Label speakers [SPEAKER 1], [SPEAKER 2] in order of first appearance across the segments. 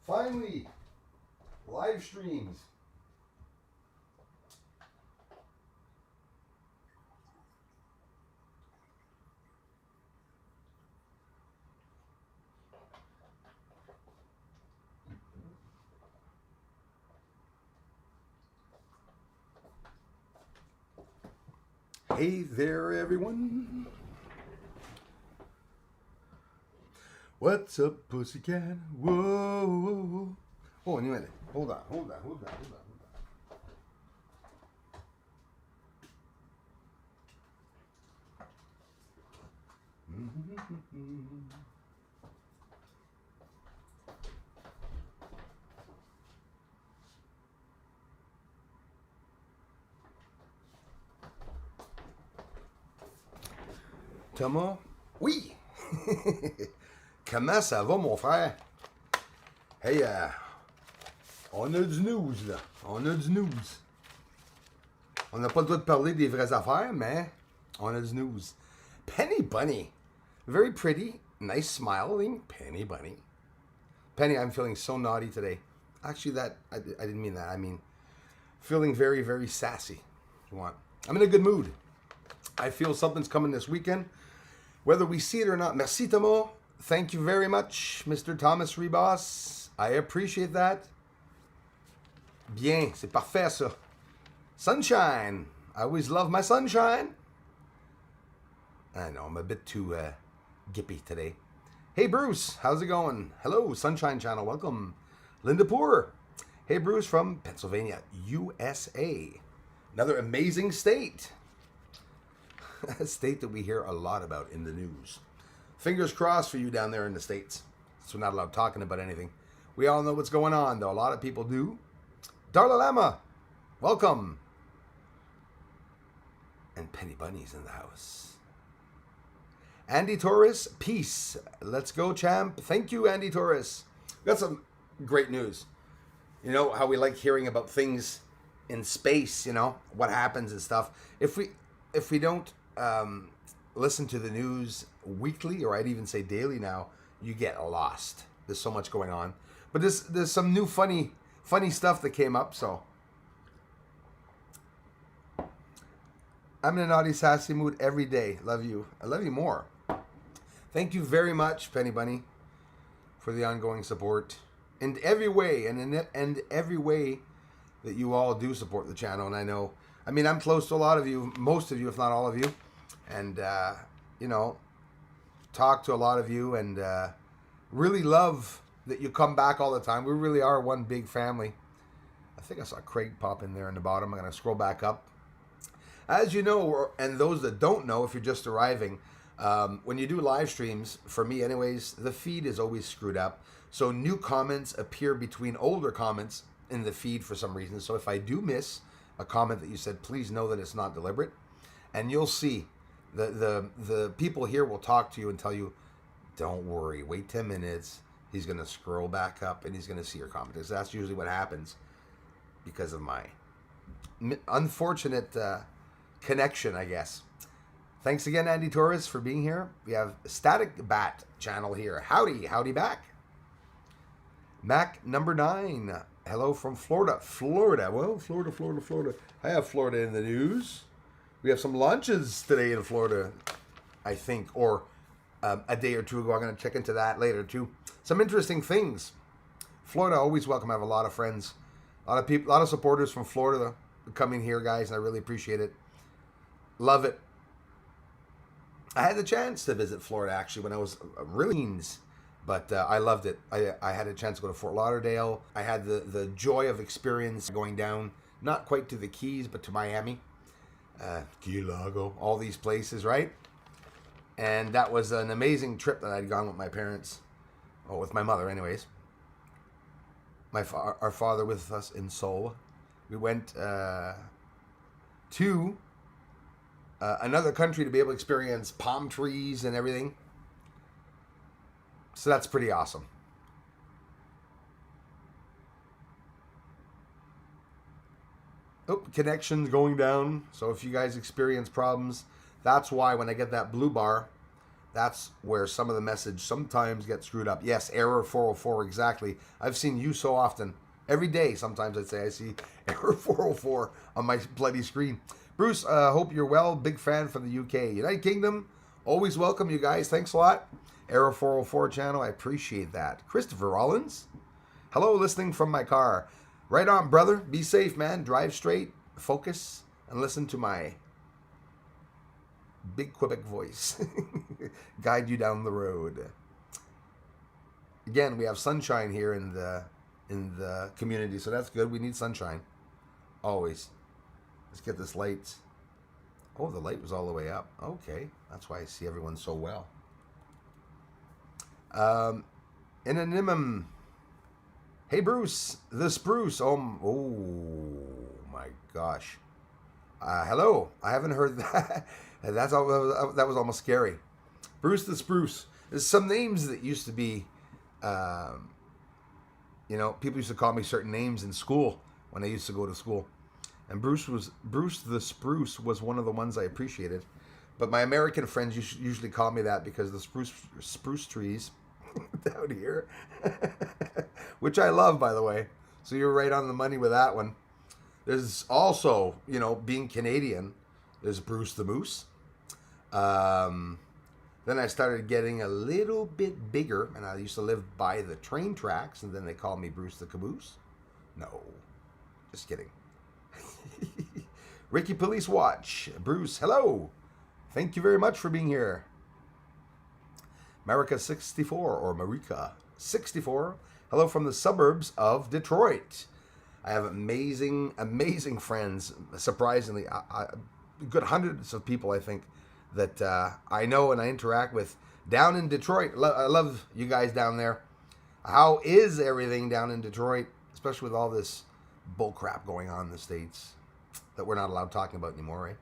[SPEAKER 1] Finally, live streams. Hey there, everyone. What's up, pussycat? Whoa, whoa, whoa. Oh, a minute. Hold on. Thomas? Oui! Comment ça va, mon frère? Hey, on a du news, là. On a du news. On n'a pas le droit de parler des vraies affaires, mais on a du news. Penny Bunny. Very pretty, nice smiling Penny Bunny. Penny, I'm feeling so naughty today. Actually, I didn't mean that. I mean, feeling very, very sassy. If you want. I'm in a good mood. I feel something's coming this weekend. Whether we see it or not. Merci, Thomas. Thank you very much, Mr. Thomas Rebos. I appreciate that. Bien, c'est parfait, ça. Sunshine. I always love my sunshine. I know, I'm a bit too gippy today. Hey, Bruce. How's it going? Hello, Sunshine Channel. Welcome. Linda Poor. Hey, Bruce from Pennsylvania, USA. Another amazing state. A state that we hear a lot about in the news. Fingers crossed for you down there in the States. So we're not allowed talking about anything. We all know what's going on, though. A lot of people do. Darla Lama, welcome. And Penny Bunny's in the house. Andy Torres, peace. Let's go, champ. Thank you, Andy Torres. We got some great news. You know how we like hearing about things in space, you know, what happens and stuff. If we don't listen to the news weekly, or I'd even say daily now, you get lost. There's so much going on. But there's some new funny stuff that came up, so I'm in a naughty, sassy mood every day. Love you. I love you more. Thank you very much, Penny Bunny, for the ongoing support in every way, and every way that you all do support the channel. And I mean, I'm close to a lot of you, most of you, if not all of you, and you know, talk to a lot of you, and really love that you come back all the time. We really are one big family. I think I saw Craig pop in there in the bottom. I'm going to scroll back up. As you know, and those that don't know, if you're just arriving, when you do live streams, for me anyways, the feed is always screwed up. So new comments appear between older comments in the feed for some reason. So if I do miss a comment that you said, please know that it's not deliberate. And you'll see, the people here will talk to you and tell you, don't worry, wait 10 minutes. He's going to scroll back up and he's going to see your comments. That's usually what happens because of my unfortunate connection, I guess. Thanks again, Andy Torres, for being here. We have Static Bat channel here. Howdy back. Mac number 9. Hello from Florida. Well, Florida. I have Florida in the news. We have some launches today in Florida, I think, or a day or two ago. I'm going to check into that later, too. Some interesting things. Florida, always welcome. I have a lot of friends, a lot of people, a lot of supporters from Florida coming here, guys, and I really appreciate it. Love it. I had the chance to visit Florida, actually, when I was really teens, but I loved it. I had a chance to go to Fort Lauderdale. I had the joy of experience going down, not quite to the Keys, but to Miami, Key Largo, all these places, right? And that was an amazing trip that I'd gone with my parents, or with my mother anyways. Our father with us in Seoul. We went to another country to be able to experience palm trees and everything. So that's pretty awesome. Oh, connection's going down. So if you guys experience problems, that's why when I get that blue bar That's where some of the message sometimes gets screwed up. Yes, error 404, exactly. I've seen you so often. Every day, sometimes I'd say I see error 404 on my bloody screen. Bruce, hope you're well. Big fan from the UK. United Kingdom, always welcome you guys. Thanks a lot. Error 404 channel, I appreciate that. Christopher Rollins, hello, listening from my car. Right on, brother. Be safe, man. Drive straight, focus, and listen to my big Quebec voice guide you down the road. Again, we have sunshine here in the community, so that's good. We need sunshine always. Let's get this light. Oh, the light was all the way up. Okay, that's why I see everyone so well. Anonymum. Hey Bruce, the spruce. Oh my gosh. Hello. I haven't heard that. That was almost scary. Bruce the spruce. There's some names that used to be, people used to call me certain names in school when I used to go to school, and Bruce the spruce was one of the ones I appreciated. But my American friends usually call me that because the spruce trees down here, which I love, by the way. So you're right on the money with that one. There's also, being Canadian, there's Bruce the Moose. Then I started getting a little bit bigger, and I used to live by the train tracks, and then they called me Bruce the Caboose. No, just kidding. Ricky Police Watch. Bruce, hello. Thank you very much for being here. Marika64 or Marika64. Hello from the suburbs of Detroit. I have amazing, amazing friends. Surprisingly, good hundreds of people, I think, that I know and I interact with down in Detroit. I love you guys down there. How is everything down in Detroit, especially with all this bull crap going on in the States that we're not allowed talking about anymore, right?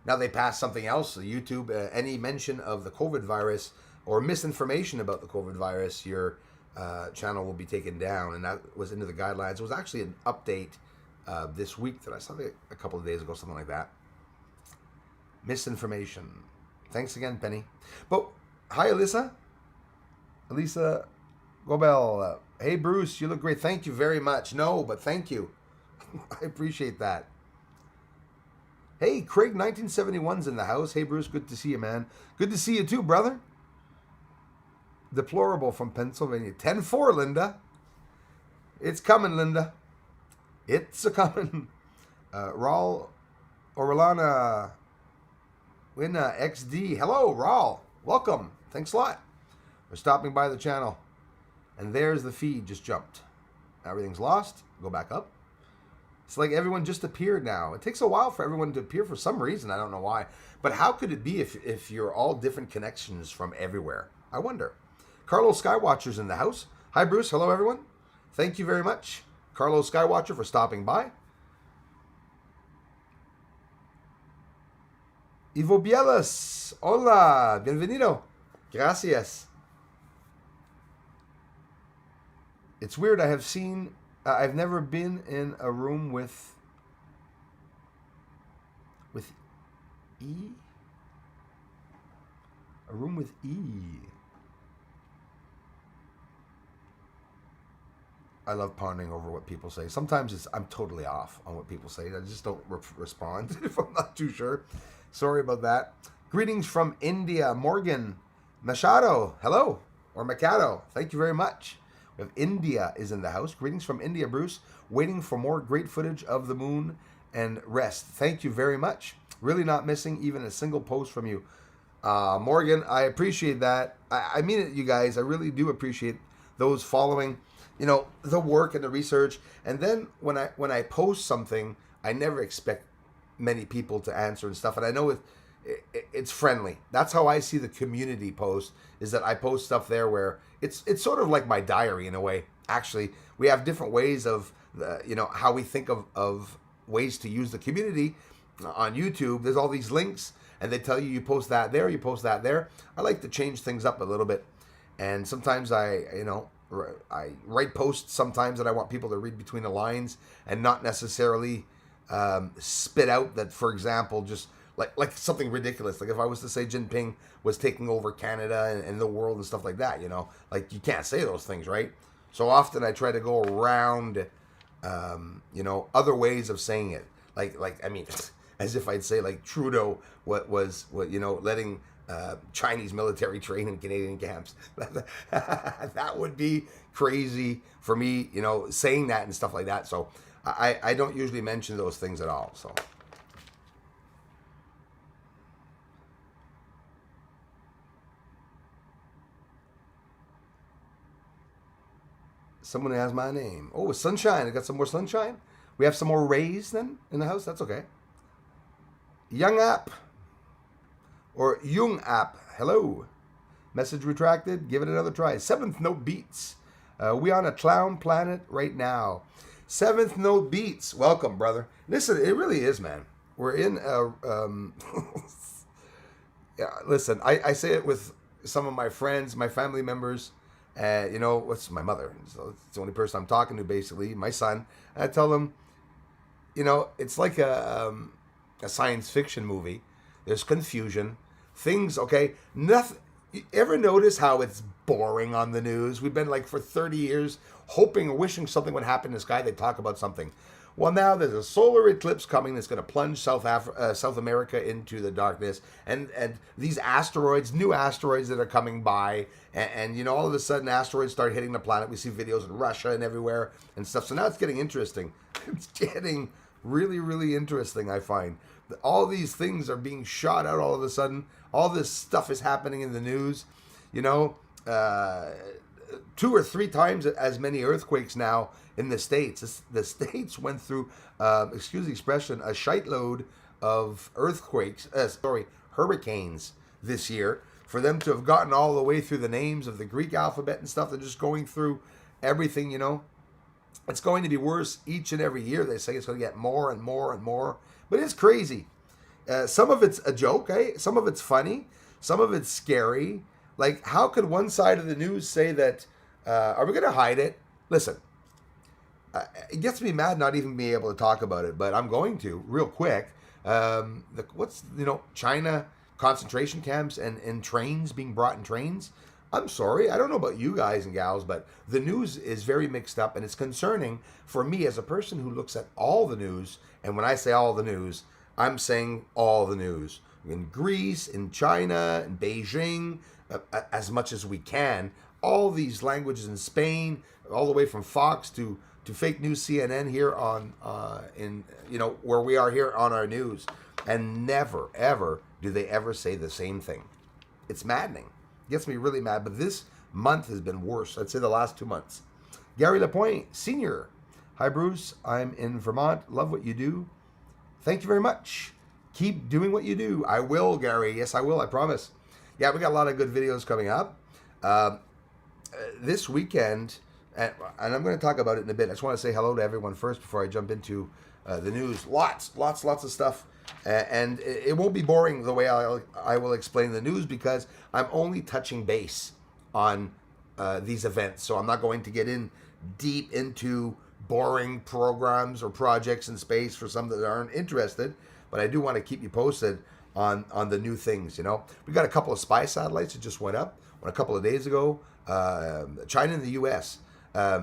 [SPEAKER 1] Now they passed something else, YouTube, any mention of the COVID virus or misinformation about the COVID virus, your channel will be taken down. And that was into the guidelines. It was actually an update this week that I saw a couple of days ago, something like that. Misinformation. Thanks again, Penny. But, hi, Alyssa. Alyssa Gobel. Hey, Bruce, you look great. Thank you very much. No, but thank you. I appreciate that. Hey, Craig, 1971's in the house. Hey, Bruce, good to see you, man. Good to see you too, brother. Deplorable from Pennsylvania. 10-4, Linda. It's coming, Linda. It's a-coming. Raul Orlana Winna XD. Hello, Raul. Welcome. Thanks a lot for stopping by the channel. And there's the feed just jumped. Everything's lost. Go back up. It's like everyone just appeared now. It takes a while for everyone to appear for some reason. I don't know why. But how could it be if you're all different connections from everywhere? I wonder. Carlos Skywatcher's in the house. Hi, Bruce. Hello, everyone. Thank you very much, Carlos Skywatcher, for stopping by. Ivo Bielas. Hola. Bienvenido. Gracias. It's weird. I've never been in a room with E. A room with E. I love pondering over what people say. Sometimes I'm totally off on what people say. I just don't respond if I'm not too sure. Sorry about that. Greetings from India. Morgan Machado. Hello. Or Mikado. Thank you very much. We have India is in the house. Greetings from India, Bruce. Waiting for more great footage of the moon and rest. Thank you very much. Really not missing even a single post from you. Morgan, I appreciate that. I mean it, you guys. I really do appreciate those following, the work and the research. And then when I post something, I never expect many people to answer and stuff. And I know it's friendly. That's how I see the community post, is that I post stuff there where it's sort of like my diary in a way. Actually, we have different ways of, how we think of ways to use the community on YouTube. There's all these links and they tell you post that there, you post that there. I like to change things up a little bit. And sometimes I write posts sometimes that I want people to read between the lines and not necessarily spit out that, for example, just like something ridiculous. Like if I was to say Jinping was taking over Canada and the world and stuff like that, like you can't say those things, right? So often I try to go around, other ways of saying it. Like I mean, as if I'd say like Trudeau letting Chinese military train in Canadian camps. That would be crazy for me, saying that and stuff like that. So I don't usually mention those things at all. So. Someone has my name. Oh, it's sunshine. I got some more sunshine. We have some more rays then in the house. That's okay. Young app or Jung app. Hello. Message retracted. Give it another try. Seventh note beats. We on a clown planet right now. Seventh note beats. Welcome, brother. Listen, it really is, man. We're in a. Yeah, listen, I say it with some of my friends, my family members. What's my mother? So it's the only person I'm talking to, basically. My son. I tell them, it's like a science fiction movie. There's confusion. Things, okay? Nothing. You ever notice how it's boring on the news? We've been like for 30 years hoping or wishing something would happen in the sky. They talk about something. Well, now there's a solar eclipse coming that's going to plunge South America into the darkness, and these asteroids, new asteroids that are coming by, and all of a sudden asteroids start hitting the planet. We see videos in Russia and everywhere and stuff. So now it's getting interesting. It's getting really, really interesting. I find all these things are being shot out all of a sudden. All this stuff is happening in the news. 2 or 3 times as many earthquakes now in the States. The States went through, excuse the expression, a shiteload of hurricanes this year. For them to have gotten all the way through the names of the Greek alphabet and stuff, they're just going through everything, It's going to be worse each and every year. They say it's going to get more and more and more. But it's crazy. Some of it's a joke, eh? Some of it's funny. Some of it's scary. Like, how could one side of the news say that, are we going to hide it? Listen, it gets me mad not even being able to talk about it, but I'm going to real quick. China concentration camps and trains being brought in trains. I'm sorry, I don't know about you guys and gals, but the news is very mixed up, and it's concerning for me as a person who looks at all the news. And when I say all the news, I'm saying all the news. In Greece, in China, in Beijing, as much as we can. All these languages in Spain, all the way from Fox to fake news CNN here on where we are here on our news, and never ever do they ever say the same thing. It's maddening. It gets me really mad. But this month has been worse. I'd say the last 2 months. Gary Lapointe, Senior. Hi Bruce, I'm in Vermont. Love what you do. Thank you very much. Keep doing what you do. I will, Gary. Yes, I will. I promise. Yeah, we got a lot of good videos coming up. This weekend, and I'm going to talk about it in a bit. I just want to say hello to everyone first before I jump into the news. Lots of stuff. And it won't be boring the way I will explain the news, because I'm only touching base on these events. So I'm not going to get in deep into boring programs or projects in space for some that aren't interested. But I do want to keep you posted on the new things. We got a couple of spy satellites that just went up a couple of days ago. China and the U.S.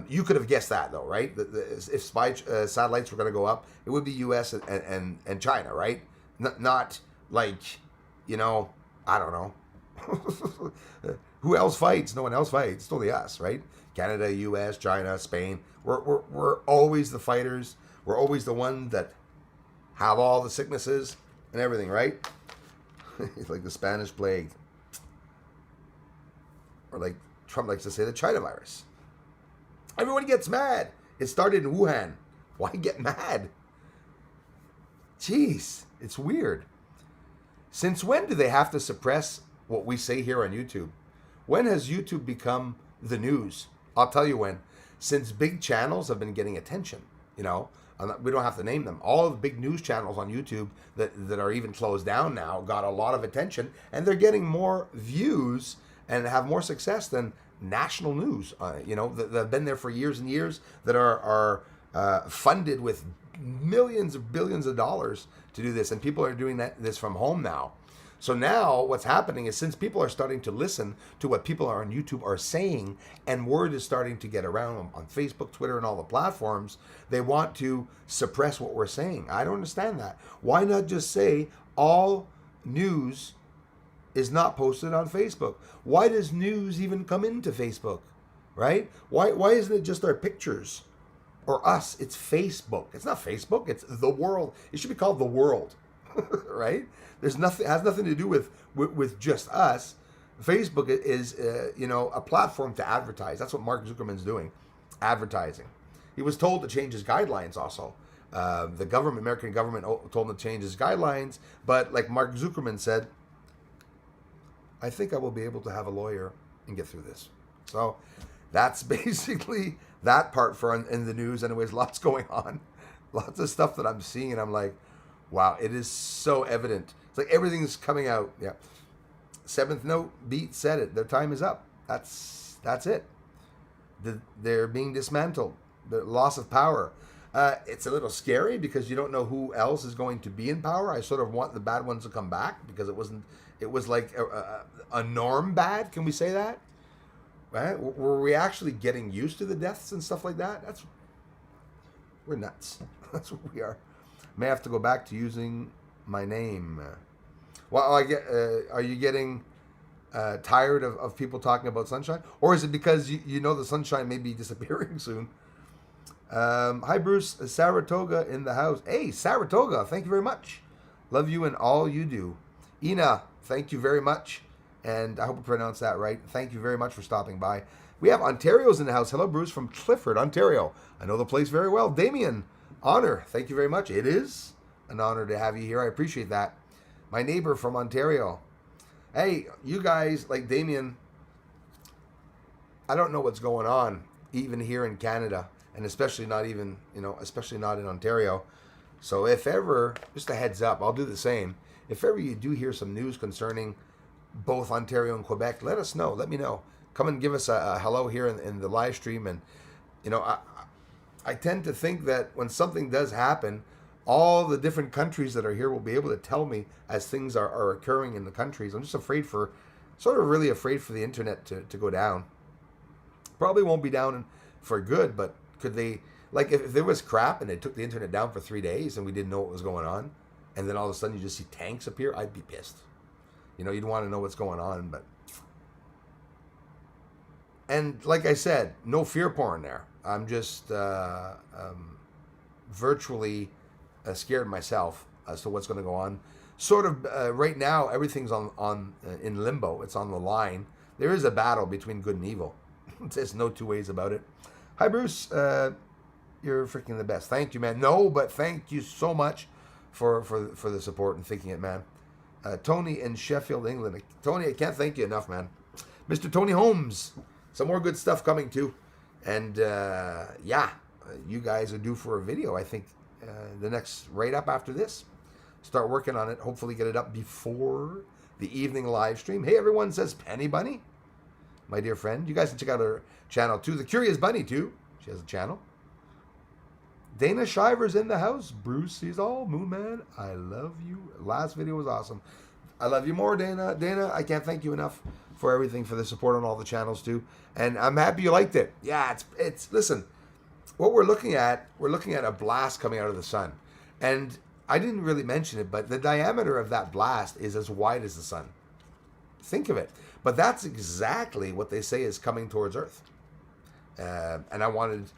[SPEAKER 1] You could have guessed that, though, right? If spy satellites were going to go up, it would be U.S. and China, right? Not like, I don't know. Who else fights? No one else fights. It's only us, right? Canada, U.S., China, Spain. We're always the fighters. We're always the ones that have all the sicknesses and everything, right? It's like the Spanish plague. Or like Trump likes to say, the China virus. Everyone gets mad. It started in Wuhan. Why get mad? Jeez, it's weird. Since when do they have to suppress what we say here on YouTube? When has YouTube become the news? I'll tell you when. Since big channels have been getting attention, we don't have to name them. All of the big news channels on YouTube that are even closed down now got a lot of attention, and they're getting more views and have more success than national news, that have been there for years and years, that are funded with millions of billions of dollars to do this, and people are doing this from home now. So now what's happening is, since people are starting to listen to what people on YouTube are saying, and word is starting to get around on Facebook, Twitter, and all the platforms, they want to suppress what we're saying. I don't understand that. Why not just say all news is not posted on Facebook? Why does news even come into Facebook? Right? Why isn't it just our pictures or us? It's Facebook. It's not Facebook. It's the world. It should be called the world, right? There's nothing, has nothing to do with just us. Facebook is a platform to advertise. That's what Mark Zuckerman's doing, advertising. He was told to change his guidelines. Also, the government, American government, told him to change his guidelines. But like Mark Zuckerman said, I think I will be able to have a lawyer and get through this. So that's basically that part for in the news. Anyways, lots going on, lots of stuff that I'm seeing, and I'm like, wow, it is so evident. It's like everything's coming out. Yeah. Seventh Note Beat said it. Their time is up. That's it. They're being dismantled. The loss of power. It's a little scary because you don't know who else is going to be in power. I sort of want the bad ones to come back because it was like a norm bad. Can we say that? Right? Were we actually getting used to the deaths and stuff like that? We're nuts. That's what we are. May have to go back to using my name. Well, are you getting tired of people talking about sunshine? Or is it because you know the sunshine may be disappearing soon? Hi, Bruce. Saratoga in the house. Hey, Saratoga, thank you very much. Love you and all you do. Ina, thank you very much. And I hope I pronounced that right. Thank you very much for stopping by. We have Ontario's in the house. Hello, Bruce, from Clifford, Ontario. I know the place very well. Damien, honor. Thank you very much. It is an honor to have you here. I appreciate that. My neighbor from Ontario. Hey, you guys, like Damien, I don't know what's going on, even here in Canada, and especially not in Ontario. So if ever, just a heads up, I'll do the same. If ever you do hear some news concerning both Ontario and Quebec, let us know. Let me know. Come and give us a hello here in the live stream. And, I tend to think that when something does happen, all the different countries that are here will be able to tell me as things are occurring in the countries. I'm just really afraid for the internet to go down. Probably won't be down for good, but could they, like if there was crap and they took the internet down for 3 days and we didn't know what was going on, and then all of a sudden you just see tanks appear, I'd be pissed. You'd want to know what's going on, and like I said, no fear porn there. I'm just virtually scared myself as to what's going to go on. Sort of right now, everything's on in limbo. It's on the line. There is a battle between good and evil. There's no two ways about it. Hi, Bruce. You're freaking the best. Thank you, man. No, but thank you so much for the support and thinking it, man. Tony in Sheffield, England. Tony, I can't thank you enough, man. Mr. Tony Holmes. Some more good stuff coming too. And you guys are due for a video. I think the next right up after this. Start working on it. Hopefully get it up before the evening live stream. Hey, everyone, says Penny Bunny. My dear friend. You guys can check out her channel too. The Curious Bunny too. She has a channel. Dana Shiver's in the house. Bruce, he's all Moon Man. I love you. Last video was awesome. I love you more, Dana. Dana, I can't thank you enough for everything, for the support on all the channels too. And I'm happy you liked it. Yeah, it's listen, what we're looking at a blast coming out of the sun. And I didn't really mention it, but the diameter of that blast is as wide as the sun. Think of it. But that's exactly what they say is coming towards Earth. And I wanted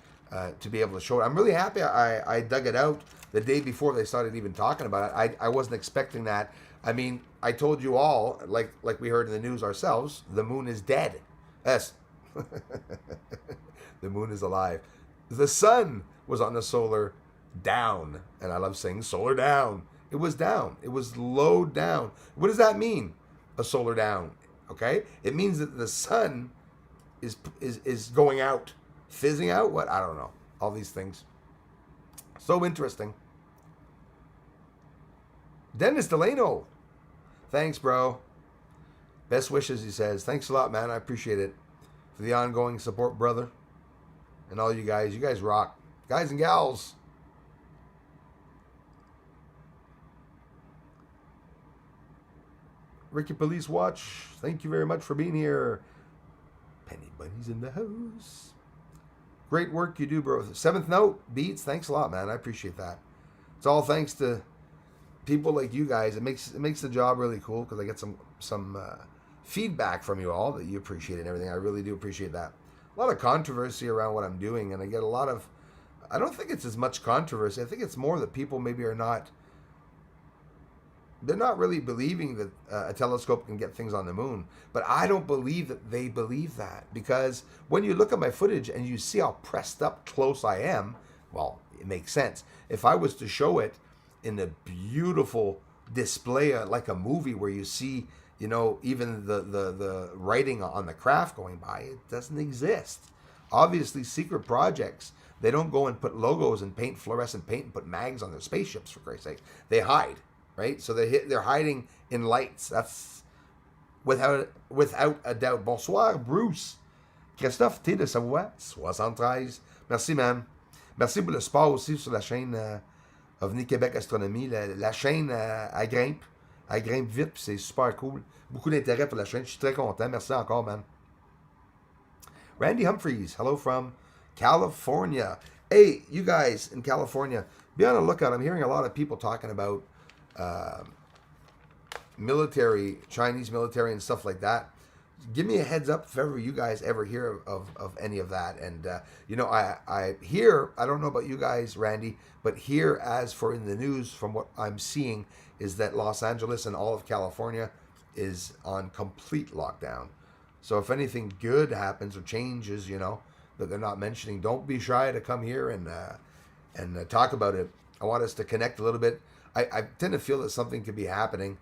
[SPEAKER 1] to be able to show it. I'm really happy I dug it out the day before they started even talking about it. I wasn't expecting that. I mean, I told you all, like we heard in the news ourselves, the moon is dead. Yes. The moon is alive. The sun was on the solar down. And I love saying solar down. It was down. It was low down. What does that mean? A solar down. Okay? It means that the sun is going out. Fizzing out? What? I don't know. All these things. So interesting. Dennis Delano. Thanks, bro. Best wishes, he says. Thanks a lot, man. I appreciate it. For the ongoing support, brother. And all you guys. You guys rock. Guys and gals. Ricky Police Watch, thank you very much for being here. Penny Bunny's in the house. Great work you do, bro. Seventh Note, Beats, thanks a lot, man. I appreciate that. It's all thanks to people like you guys. It makes the job really cool because I get some feedback from you all that you appreciate and everything. I really do appreciate that. A lot of controversy around what I'm doing, and I get a lot of... I don't think it's as much controversy. I think it's more that people maybe are not... They're not really believing that a telescope can get things on the moon. But I don't believe that they believe that. Because when you look at my footage and you see how pressed up close I am, well, it makes sense. If I was to show it in a beautiful display like a movie where you see, you know, even the writing on the craft going by, it doesn't exist. Obviously, secret projects, they don't go and put logos and paint fluorescent paint and put mags on their spaceships, for Christ's sake. They hide. Right? So they're hiding in lights. That's without a doubt. Bonsoir, Bruce. Christophe T de Savoie, 73. Merci, man. Merci pour le sport aussi sur la chaîne OVNI Québec Astronomie. La chaîne, elle grimpe. Elle grimpe vite, puis c'est super cool. Beaucoup d'intérêt pour la chaîne. Je suis très content. Merci encore, man. Randy Humphreys, hello from California. Hey, you guys in California, be on the lookout. I'm hearing a lot of people talking about military, Chinese military and stuff like that. Give me a heads up if ever you guys ever hear of any of that. And, you know, I hear, I don't know about you guys, Randy, but here, as for in the news, from what I'm seeing, is that Los Angeles and all of California is on complete lockdown. So if anything good happens or changes, you know, that they're not mentioning, don't be shy to come here and talk about it. I want us to connect a little bit. I tend to feel that something could be happening.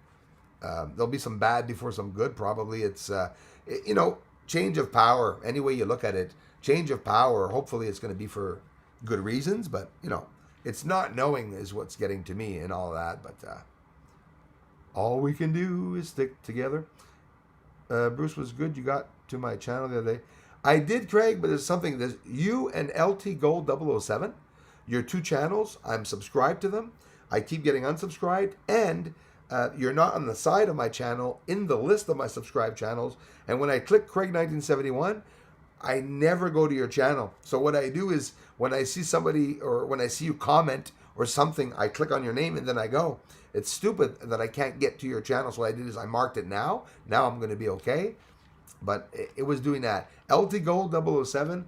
[SPEAKER 1] There'll be some bad before some good, probably. It's, you know, change of power. Any way you look at it, change of power. Hopefully it's going to be for good reasons, but, you know, it's not knowing is what's getting to me and all that. But all we can do is stick together. Bruce, was good. You got to my channel the other day. I did, Craig, but there's something. There's you and LT Gold 007. Your two channels. I'm subscribed to them. I keep getting unsubscribed, and you're not on the side of my channel in the list of my subscribed channels. And when I click Craig 1971, I never go to your channel. So what I do is when I see somebody or when I see you comment or something, I click on your name and then I go. It's stupid that I can't get to your channel. So what I did is I marked it now. Now I'm going to be okay. But it was doing that. LT Gold 007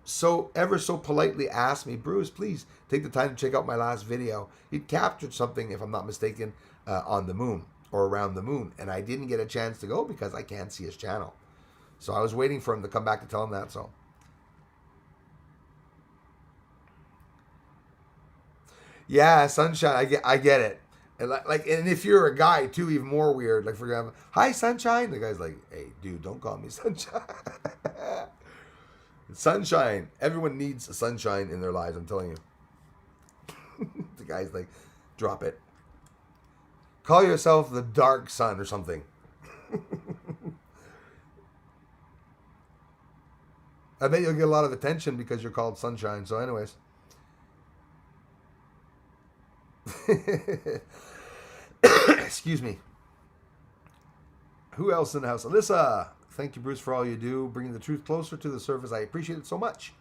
[SPEAKER 1] so ever so politely asked me, Bruce, please take the time to check out my last video. He captured something, if I'm not mistaken, on the moon or around the moon. And I didn't get a chance to go because I can't see his channel. So I was waiting for him to come back to tell him that. So yeah, Sunshine, I get it. And and if you're a guy too, even more weird. Like, for example, hi Sunshine. The guy's like, hey dude, don't call me Sunshine. Sunshine. Everyone needs a sunshine in their lives, I'm telling you. The guy's like, drop it. Call yourself the Dark Sun or something. I bet you'll get a lot of attention because you're called Sunshine. So anyways. Excuse me. Who else in the house? Alyssa. Thank you, Bruce, for all you do, bringing the truth closer to the surface. I appreciate it so much.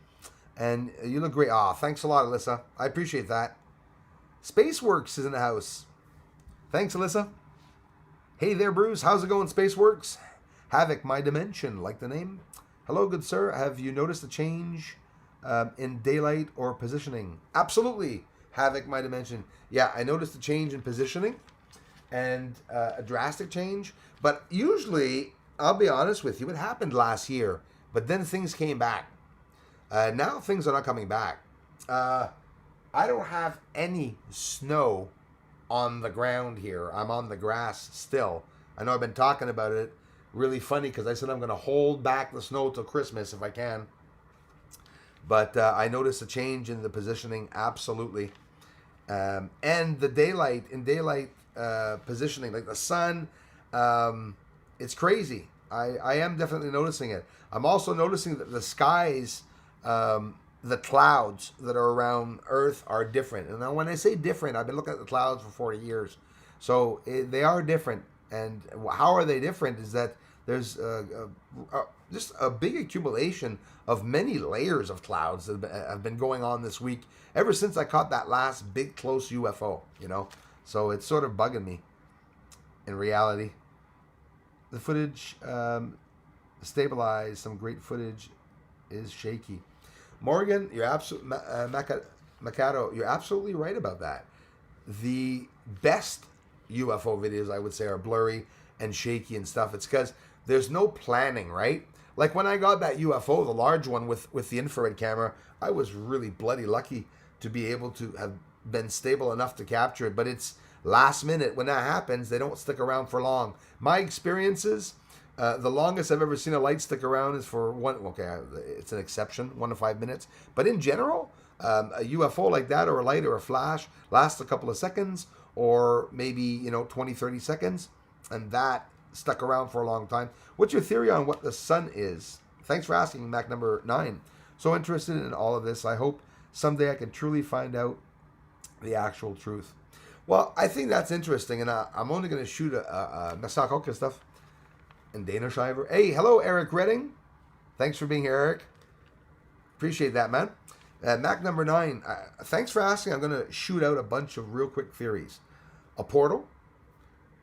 [SPEAKER 1] And you look great. Thanks a lot, Alyssa. I appreciate that. Spaceworks is in the house. Thanks, Alyssa. Hey there, Bruce. How's it going, Spaceworks? Havoc, my dimension. Like the name? Hello, good sir. Have you noticed a change in daylight or positioning? Absolutely. Havoc, my dimension. Yeah, I noticed a change in positioning and a drastic change. But usually, I'll be honest with you, it happened last year. But then things came back. Now things are not coming back. I don't have any snow on the ground here. I'm on the grass still. I know I've been talking about it. Really funny because I said I'm going to hold back the snow till Christmas if I can. But I noticed a change in the positioning, absolutely. And the daylight positioning, like the sun, it's crazy. I am definitely noticing it. I'm also noticing that the skies, the clouds that are around Earth are different. And now when I say different, I've been looking at the clouds for 40 years. So they are different. And how are they different is that there's just a big accumulation of many layers of clouds that have been going on this week ever since I caught that last big close UFO, So it's sort of bugging me in reality. The footage stabilized. Some great footage is shaky. Morgan, you're Mikado, you're absolutely right about that. The best UFO videos, I would say, are blurry and shaky and stuff. It's because there's no planning, right? Like when I got that UFO, the large one with the infrared camera, I was really bloody lucky to be able to have been stable enough to capture it. But it's last minute. When that happens, they don't stick around for long. My experiences, the longest I've ever seen a light stick around is for it's an exception, 1 to 5 minutes. But in general, a UFO like that or a light or a flash lasts a couple of seconds or maybe, 20, 30 seconds. And that stuck around for a long time. What's your theory on what the sun is? Thanks for asking, Mac number 9. So interested in all of this. I hope someday I can truly find out the actual truth. Well, I think that's interesting, and I'm only going to shoot a Masako stuff in Danish Shiver. Hey, hello, Eric Redding. Thanks for being here, Eric. Appreciate that, man. Mac number 9. Thanks for asking. I'm going to shoot out a bunch of real quick theories. A portal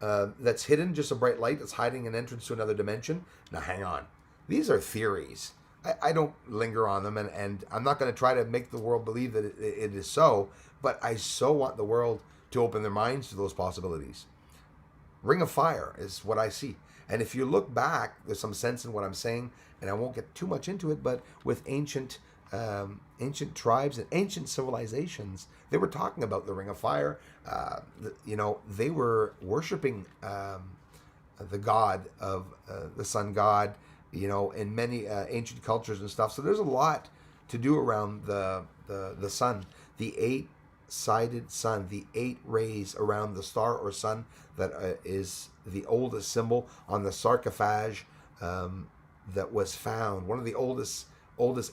[SPEAKER 1] that's hidden, just a bright light that's hiding an entrance to another dimension. Now, hang on. These are theories. I don't linger on them, and I'm not going to try to make the world believe that it is so, but I so want the world to open their minds to those possibilities. Ring of Fire is what I see. And if you look back, there's some sense in what I'm saying, and I won't get too much into it, but with ancient tribes and ancient civilizations, they were talking about the Ring of Fire. They were worshiping the god of the sun god, in many ancient cultures and stuff. So there's a lot to do around the sun, the 8-sided sun, the 8 rays around the star or sun that is the oldest symbol on the sarcophage that was found. One of the oldest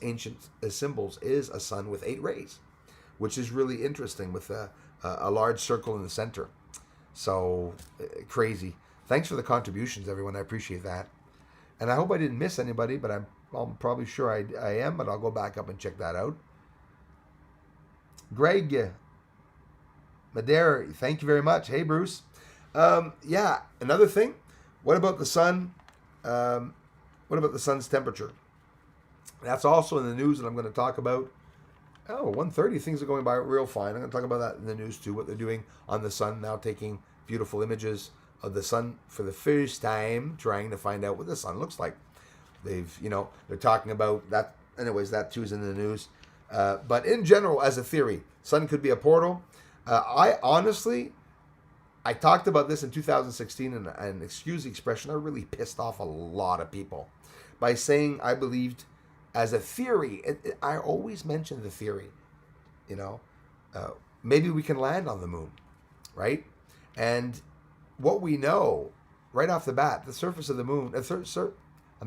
[SPEAKER 1] ancient symbols is a sun with 8 rays, which is really interesting with a large circle in the center. So crazy. Thanks for the contributions, everyone. I appreciate that. And I hope I didn't miss anybody, but I'm probably sure I am, but I'll go back up and check that out. Greg Madeira, thank you very much. Hey, Bruce. Another thing. What about the sun? What about the sun's temperature? That's also in the news, and I'm going to talk about. 1:30, things are going by real fine. I'm going to talk about that in the news too, what they're doing on the sun, now taking beautiful images of the sun for the first time, trying to find out what the sun looks like. They're talking about that. Anyways, that too is in the news. But in general, as a theory, sun could be a portal. I talked about this in 2016, and excuse the expression, I really pissed off a lot of people by saying I believed as a theory. I always mention the theory, maybe we can land on the moon, right? And what we know right off the bat, the surface of the moon, I'm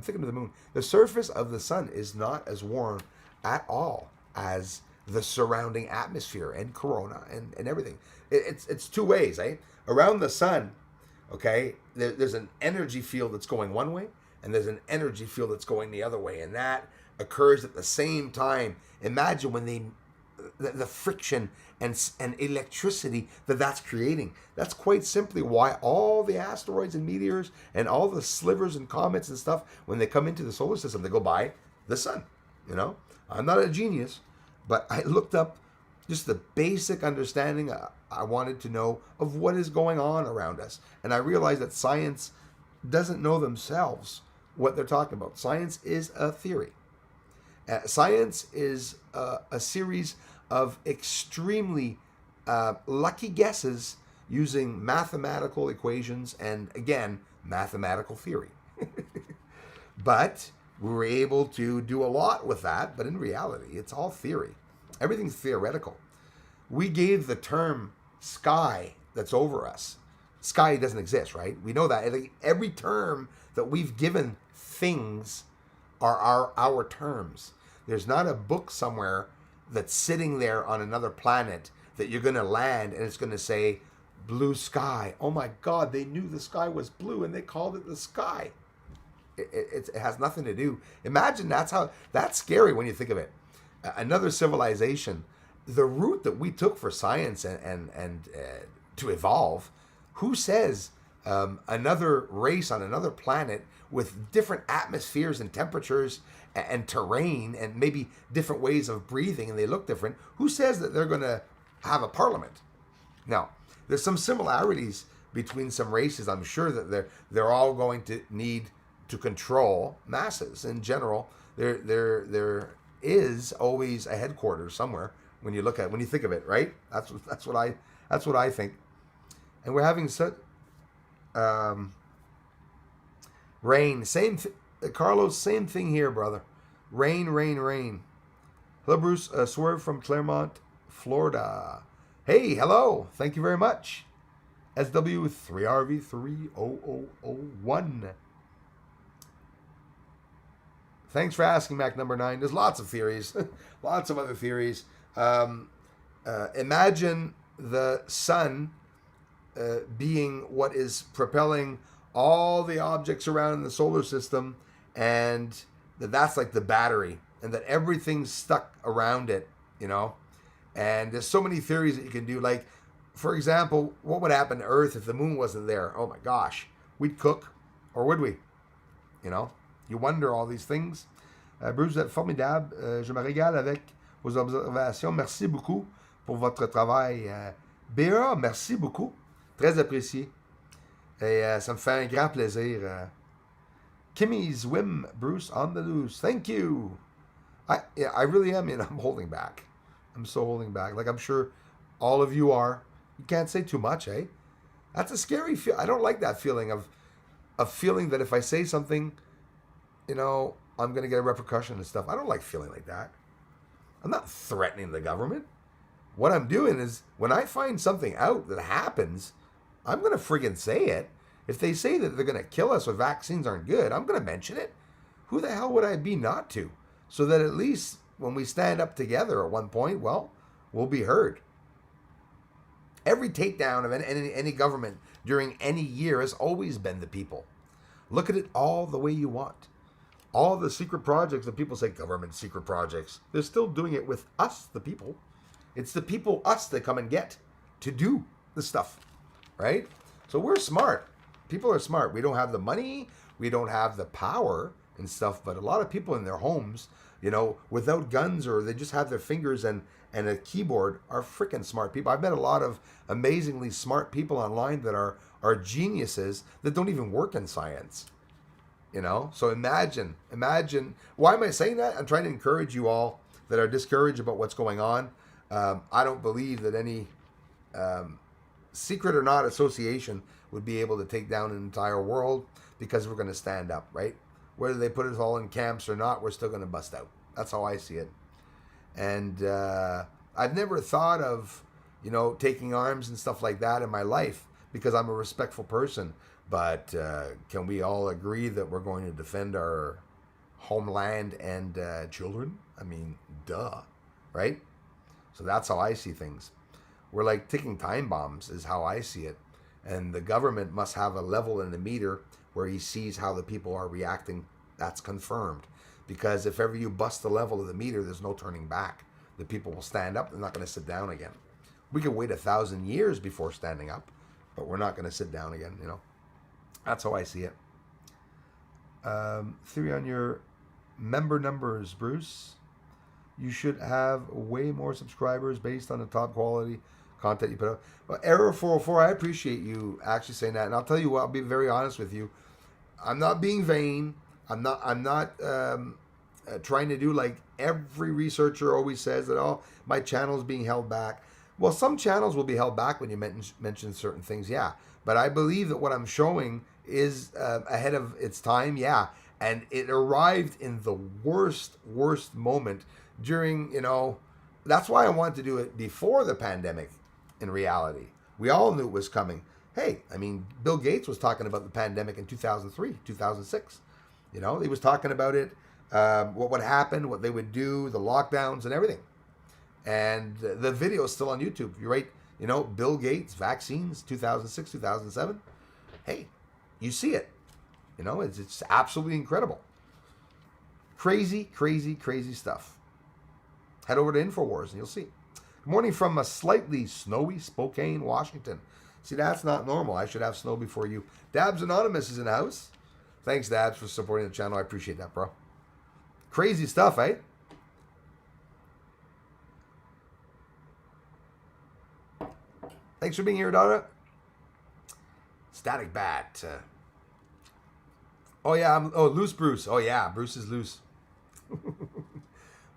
[SPEAKER 1] thinking of the moon, the surface of the sun is not as warm at all as the surrounding atmosphere and corona and everything. It's two ways, eh? Around the sun, okay, there's an energy field that's going one way, and there's an energy field that's going the other way, and that occurs at the same time. Imagine when the friction and electricity that's creating. That's quite simply why all the asteroids and meteors and all the slivers and comets and stuff, when they come into the solar system, they go by the sun. I'm not a genius, but I looked up just the basic understanding I wanted to know of what is going on around us. And I realized that science doesn't know themselves what they're talking about. Science is a theory. Science is a series of extremely lucky guesses using mathematical equations and, again, mathematical theory. But we were able to do a lot with that, but in reality, it's all theory. Everything's theoretical. We gave the term sky that's over us. Sky doesn't exist, right? We know that. Every term that we've given things are our terms. There's not a book somewhere that's sitting there on another planet that you're going to land and it's going to say blue sky. Oh my God, they knew the sky was blue and they called it the sky. It has nothing to do. Imagine that's scary when you think of it. Another civilization, the route that we took for science and to evolve. Who says another race on another planet with different atmospheres and temperatures and terrain and maybe different ways of breathing and they look different? Who says that they're going to have a parliament? Now, there's some similarities between some races. I'm sure that they're all going to need to control masses. In general, there is always a headquarters somewhere when you think of it, right? That's what I think. And we're having such rain. Carlos, same thing here, brother. Rain. Hello, Bruce. Swerve from Claremont, Florida. Hey, hello. Thank you very much. SW3RV30001. Thanks for asking, Mac number 9. There's lots of theories. Lots of other theories. Imagine the sun being what is propelling all the objects around in the solar system, and that's like the battery, and that everything's stuck around it, And there's so many theories that you can do. Like, for example, what would happen to Earth if the moon wasn't there? Oh my gosh. We'd cook, or would we? You wonder all these things. Bruce, vous êtes formidable. Je me régale avec vos observations. Merci beaucoup pour votre travail. BA, merci beaucoup. Très apprécié. Et ça me fait un grand plaisir. Kimmy's Whim, Bruce on the loose. Thank you. I really am. I'm holding back. I'm so holding back. Like I'm sure all of you are. You can't say too much, eh? That's a scary feel. I don't like that feeling of feeling that if I say something, I'm going to get a repercussion and stuff. I don't like feeling like that. I'm not threatening the government. What I'm doing is when I find something out that happens, I'm going to friggin' say it. If they say that they're going to kill us or vaccines aren't good, I'm going to mention it. Who the hell would I be not to? So that at least when we stand up together at one point, well, we'll be heard. Every takedown of any government during any year has always been the people. Look at it all the way you want. All the secret projects that people say, government secret projects, they're still doing it with us, the people. It's the people, us, that come and get to do the stuff, right? So we're smart. People are smart. We don't have the money. We don't have the power and stuff. But a lot of people in their homes, without guns or they just have their fingers and a keyboard are freaking smart people. I've met a lot of amazingly smart people online that are geniuses that don't even work in science. So imagine. Why am I saying that? I'm trying to encourage you all that are discouraged about what's going on. I don't believe that any secret or not association would be able to take down an entire world because we're going to stand up, right? Whether they put us all in camps or not, we're still going to bust out. That's how I see it. And I've never thought of, taking arms and stuff like that in my life because I'm a respectful person. But can we all agree that we're going to defend our homeland and children? I mean, duh, right? So that's how I see things. We're like ticking time bombs is how I see it. And the government must have a level in the meter where he sees how the people are reacting. That's confirmed. Because if ever you bust the level of the meter, there's no turning back. The people will stand up. They're not going to sit down again. We can wait 1,000 years before standing up, but we're not going to sit down again, That's how I see it. Theory on your member numbers, Bruce. You should have way more subscribers based on the top quality content you put out. Well, Error 404, I appreciate you actually saying that. And I'll tell you what, I'll be very honest with you. I'm not being vain. I'm not trying to do like every researcher always says that, oh, my channel is being held back. Well, some channels will be held back when you mention certain things, yeah. But I believe that what I'm showing is ahead of its time, yeah. And it arrived in the worst moment during, that's why I wanted to do it before the pandemic in reality. We all knew it was coming. Hey, Bill Gates was talking about the pandemic in 2003, 2006. He was talking about it, what would happen, what they would do, the lockdowns and everything. And the video is still on YouTube. You You know, Bill Gates, vaccines, 2006, 2007. Hey, you see it. You know, it's absolutely incredible. Crazy, crazy, crazy stuff. Head over to InfoWars and you'll see. Good morning from a slightly snowy Spokane, Washington. See, that's not normal. I should have snow before you. Dabs Anonymous is in the house. Thanks, Dabs, for supporting the channel. I appreciate that, bro. Crazy stuff, eh? Thanks for being here, Donna. Static Bat. Oh, yeah. Loose Bruce. Oh, yeah. Bruce is loose.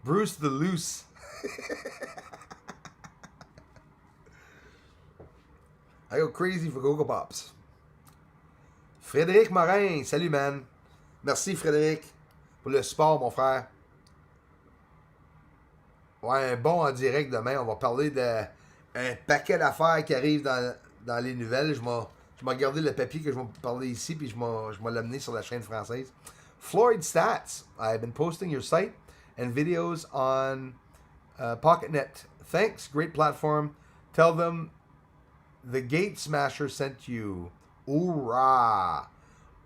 [SPEAKER 1] Bruce the Loose. I go crazy for Coco Pops. Frédéric Morin. Salut, man. Merci, Frédéric, pour le support, mon frère. Ouais, un bon en direct demain. On va parler d'un paquet d'affaires qui arrivent dans les nouvelles. Je vais garder le papier que je vais parler ici, puis je vais l'amener sur la chaîne française. Floyd Stats. I've been posting your site and videos on PocketNet. Thanks. Great platform. Tell them the Gate Smasher sent you. Hoorah.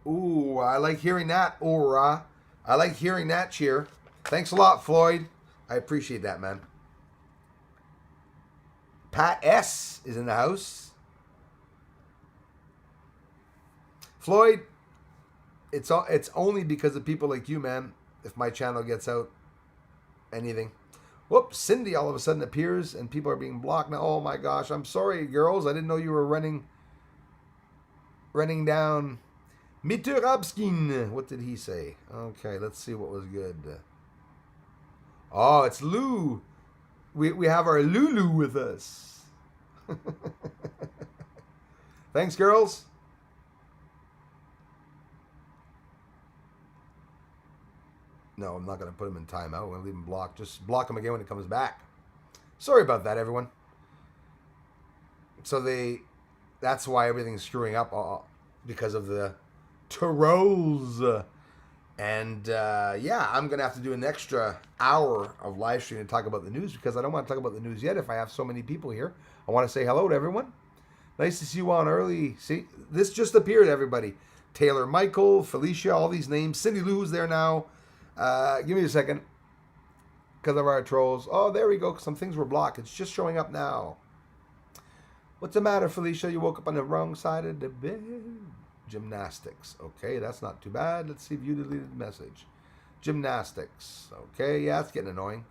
[SPEAKER 1] Ooh, I like hearing that. Hoorah. I like hearing that cheer. Thanks a lot, Floyd. I appreciate that, man. Pat S. is in the house. Floyd, it's only because of people like you, man, if my channel gets out anything. Whoops, Cindy all of a sudden appears and people are being blocked now. Oh my gosh, I'm sorry, girls. I didn't know you were running down. Meteor. What did he say? Okay, let's see what was good. Oh, it's Lou. We have our Lulu with us. Thanks, girls. No, I'm not going to put him in timeout. I'm going to leave him blocked. Just block him again when he comes back. Sorry about that, everyone. So that's why everything's screwing up because of the trolls. And yeah, I'm going to have to do an extra hour of live stream to talk about the news because I don't want to talk about the news yet if I have so many people here. I want to say hello to everyone. Nice to see you on early. See, this just appeared, everybody. Taylor Michael, Felicia, all these names. Cindy Lou, who's there now. Give me a second. Because of our trolls. Oh, there we go. Some things were blocked. It's just showing up now. What's the matter, Felicia? You woke up on the wrong side of the bed. Gymnastics. Okay, that's not too bad. Let's see if you deleted the message. Gymnastics. Okay, yeah, it's getting annoying.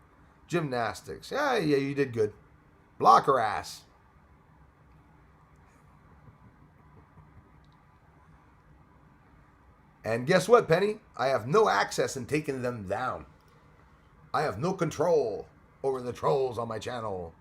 [SPEAKER 1] Gymnastics. Yeah, you did good. Block her ass. And guess what, Penny? I have no access in taking them down. I have no control over the trolls on my channel.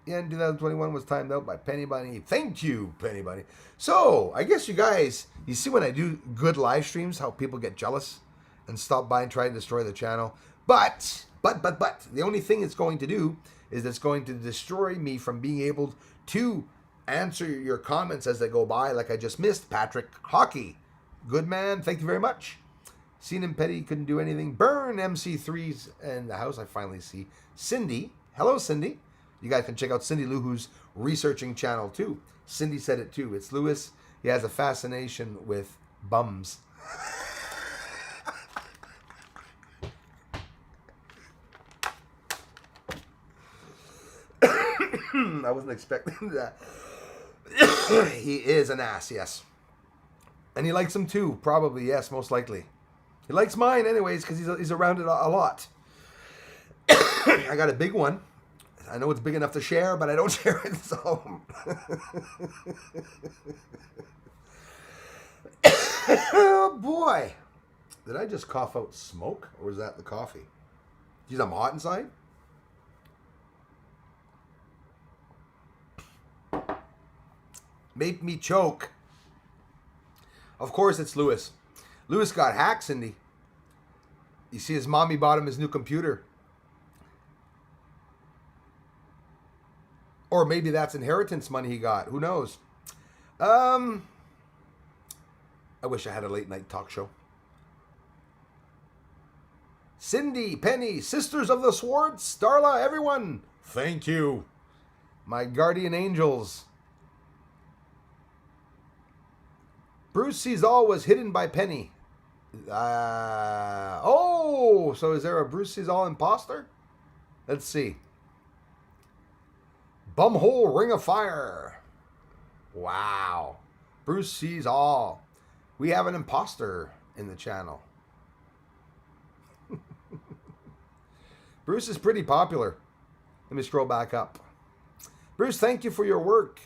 [SPEAKER 1] Yeah, in 2021 was timed out by Penny Bunny. Thank you, Penny Bunny. So, I guess you guys, you see when I do good live streams, how people get jealous and stop by and try to destroy the channel. But, the only thing it's going to do is it's going to destroy me from being able to answer your comments as they go by, like I just missed. Patrick Hockey. Good man. Thank you very much. Seen him petty, couldn't do anything. Burn MC3's in the house. I finally see Cindy. Hello, Cindy. You guys can check out Cindy Lou, who's researching channel too. Cindy said it too. It's Lewis. He has a fascination with bums. I wasn't expecting that. He is an ass, yes. And he likes them too, probably, yes, most likely. He likes mine anyways, because he's around it a lot. I got a big one. I know it's big enough to share, but I don't share it, so... Oh, boy. Did I just cough out smoke, or was that the coffee? Geez, I'm hot inside. Make me choke. Of course it's Lewis. Lewis got hacked, Cindy. You see his mommy bought him his new computer. Or maybe that's inheritance money he got. Who knows? I wish I had a late night talk show. Cindy, Penny, Sisters of the Swords, Starla, everyone. Thank you. My guardian angels. Bruce sees all was hidden by Penny. So is there a Bruce sees all imposter? Let's see. Bumhole Ring of Fire. Wow. Bruce sees all. We have an imposter in the channel. Bruce is pretty popular. Let me scroll back up. Bruce, thank you for your work.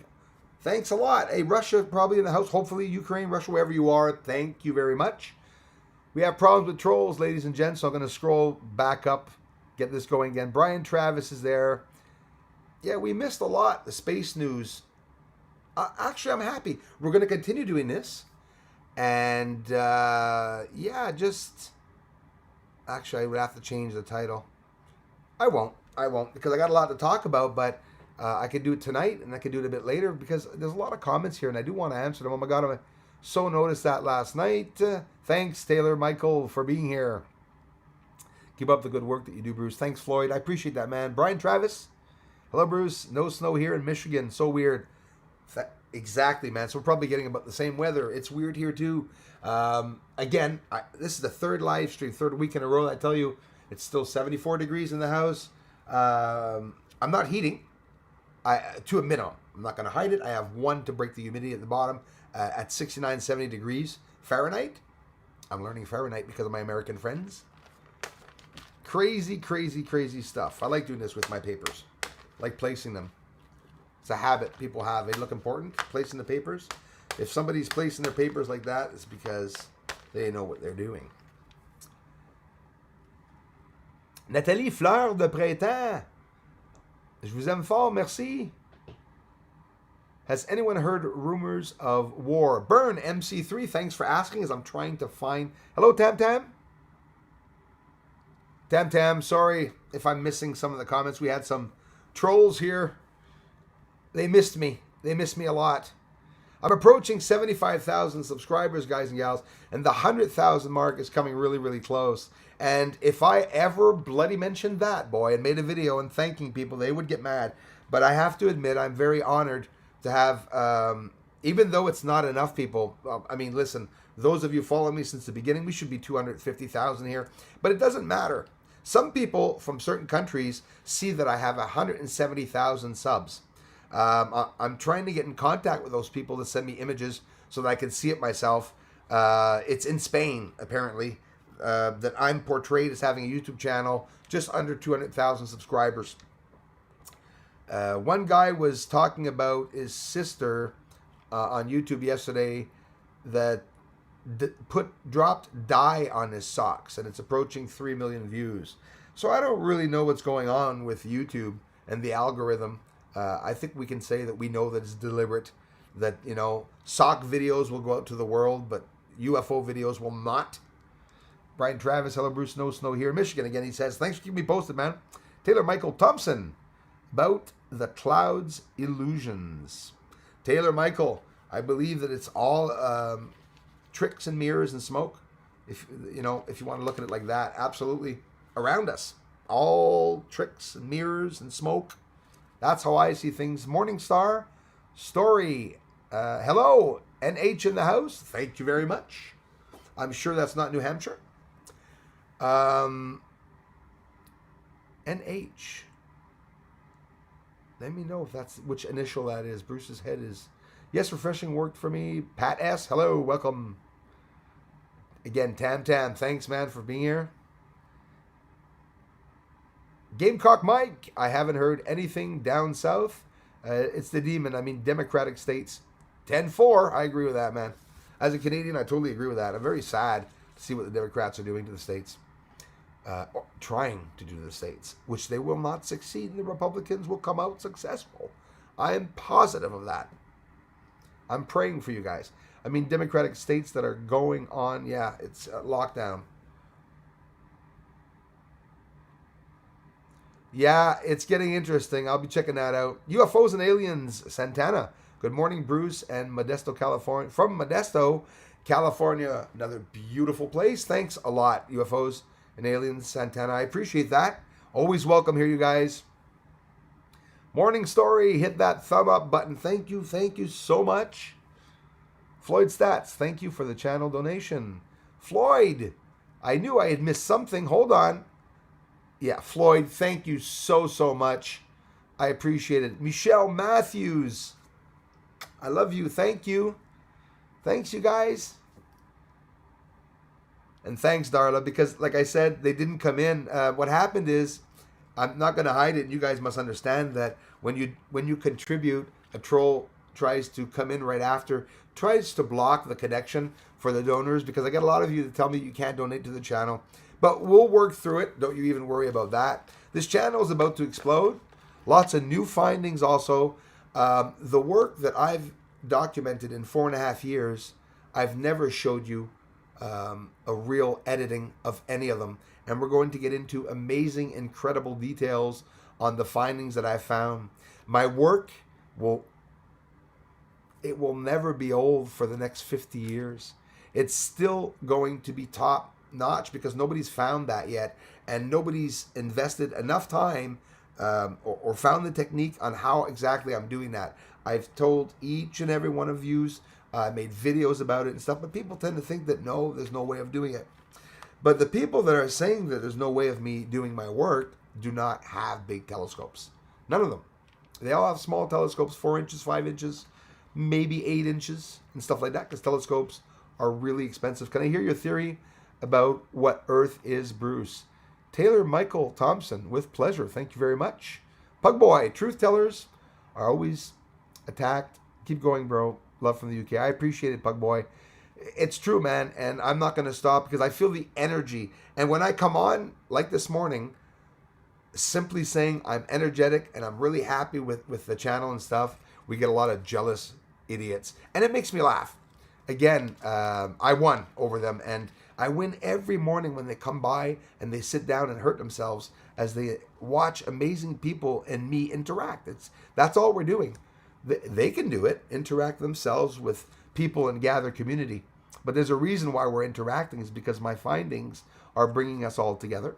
[SPEAKER 1] Thanks a lot. Hey, Russia probably in the house. Hopefully Ukraine, Russia, wherever you are. Thank you very much. We have problems with trolls, ladies and gents, so I'm going to scroll back up, get this going again. Brian Travis is there. Yeah, we missed a lot. The space news. Actually, I'm happy. We're going to continue doing this. And, just... Actually, I would have to change the title. I won't, because I got a lot to talk about, but I could do it tonight, and I could do it a bit later, because there's a lot of comments here, and I do want to answer them. Oh, my God, I so noticed that last night. Thanks, Taylor Michael, for being here. Keep up the good work that you do, Bruce. Thanks, Floyd. I appreciate that, man. Brian Travis. Hello, Bruce. No snow here in Michigan. So weird. Exactly, man. So we're probably getting about the same weather. It's weird here, too. Again, this is the third live stream, third week in a row. I tell you, it's still 74 degrees in the house. I'm not heating to a minimum. I'm not going to hide it. I have one to break the humidity at the bottom at 69, 70 degrees Fahrenheit. I'm learning Fahrenheit because of my American friends. Crazy, crazy, crazy stuff. I like doing this with my papers. I like placing them. It's a habit people have. They look important, placing the papers. If somebody's placing their papers like that, it's because they know what they're doing. Nathalie Fleur de Printemps. Je vous aime fort, merci. Has anyone heard rumors of war? Burn MC3, thanks for asking as I'm trying to find... Hello, Tam Tam. Tam Tam, sorry if I'm missing some of the comments. We had some trolls here. They missed me. They missed me a lot. I'm approaching 75,000 subscribers, guys and gals, and the 100,000 mark is coming really, really close. And if I ever bloody mentioned that, boy, and made a video and thanking people, they would get mad. But I have to admit, I'm very honored to have, even though it's not enough people, I mean, listen, those of you following me since the beginning, we should be 250,000 here. But it doesn't matter. Some people from certain countries see that I have 170,000 subs. I'm trying to get in contact with those people to send me images so that I can see it myself. It's in Spain, apparently, that I'm portrayed as having a YouTube channel just under 200,000 subscribers. One guy was talking about his sister on YouTube yesterday that dropped dye on his socks, and it's approaching 3 million views. So I don't really know what's going on with YouTube and the algorithm. I think we can say that we know that it's deliberate, that, you know, sock videos will go out to the world, but UFO videos will not. Brian Travis, hello, Bruce, no snow here in Michigan. Again, he says, thanks for keeping me posted, man. Taylor Michael Thompson, about the clouds illusions. Taylor Michael, I believe that it's all tricks and mirrors and smoke. If you want to look at it like that, absolutely around us. All tricks and mirrors and smoke. That's how I see things. Morningstar Story. Hello, NH in the house. Thank you very much. I'm sure that's not New Hampshire. NH. Let me know if that's which initial that is. Bruce's head is... Yes, refreshing worked for me. Pat S. Hello, welcome. Again, Tam Tam. Thanks, man, for being here. Gamecock Mike, I haven't heard anything down south. It's the demon. I mean, Democratic states. 10-4. I agree with that, man. As a Canadian, I totally agree with that. I'm very sad to see what the Democrats are doing to the states. Or trying to do to the states, which they will not succeed. The Republicans will come out successful. I am positive of that. I'm praying for you guys. I mean, Democratic states that are going on, yeah, it's lockdown. Yeah, it's getting interesting. I'll be checking that out. UFOs and Aliens, Santana. Good morning, Bruce and Modesto, California. From Modesto, California. Another beautiful place. Thanks a lot, UFOs and Aliens, Santana. I appreciate that. Always welcome here, you guys. Morning Story, hit that thumb up button. Thank you so much. Floyd Stats, thank you for the channel donation. Floyd, I knew I had missed something. Hold on. Yeah, Floyd, thank you so much. I appreciate it. Michelle Matthews, I love you. Thank you. Thanks, you guys. And thanks, Darla, because like I said, they didn't come in. What happened is, I'm not going to hide it. And you guys must understand that when you contribute, a troll tries to come in right after, tries to block the connection for the donors, because I get a lot of you that tell me you can't donate to the channel. But we'll work through it. Don't you even worry about that. This channel is about to explode. Lots of new findings also. The work that I've documented in 4.5 years, I've never showed you a real editing of any of them. And we're going to get into amazing, incredible details on the findings that I've found. My work will never be old for the next 50 years. It's still going to be top notch because nobody's found that yet, and nobody's invested enough time or found the technique on how exactly I'm doing that. I've told each and every one of yous, made videos about it and stuff, but people tend to think that no, there's no way of doing it. But the people that are saying that there's no way of me doing my work do not have big telescopes. None of them. They all have small telescopes, 4 inches, 5 inches, maybe 8 inches and stuff like that, because telescopes are really expensive. Can I hear your theory about what Earth is, Bruce? Taylor Michael Thompson, with pleasure. Thank you very much. Pugboy, truth tellers are always attacked. Keep going, bro. Love from the UK. I appreciate it, Pugboy. It's true, man, and I'm not going to stop because I feel the energy. And when I come on, like this morning, simply saying I'm energetic and I'm really happy with the channel and stuff, we get a lot of jealous idiots. And it makes me laugh. Again, I won over them, and I win every morning when they come by and they sit down and hurt themselves as they watch amazing people and me interact. That's all we're doing. They can do it, interact themselves with people and gather community. But there's a reason why we're interacting, is because my findings are bringing us all together.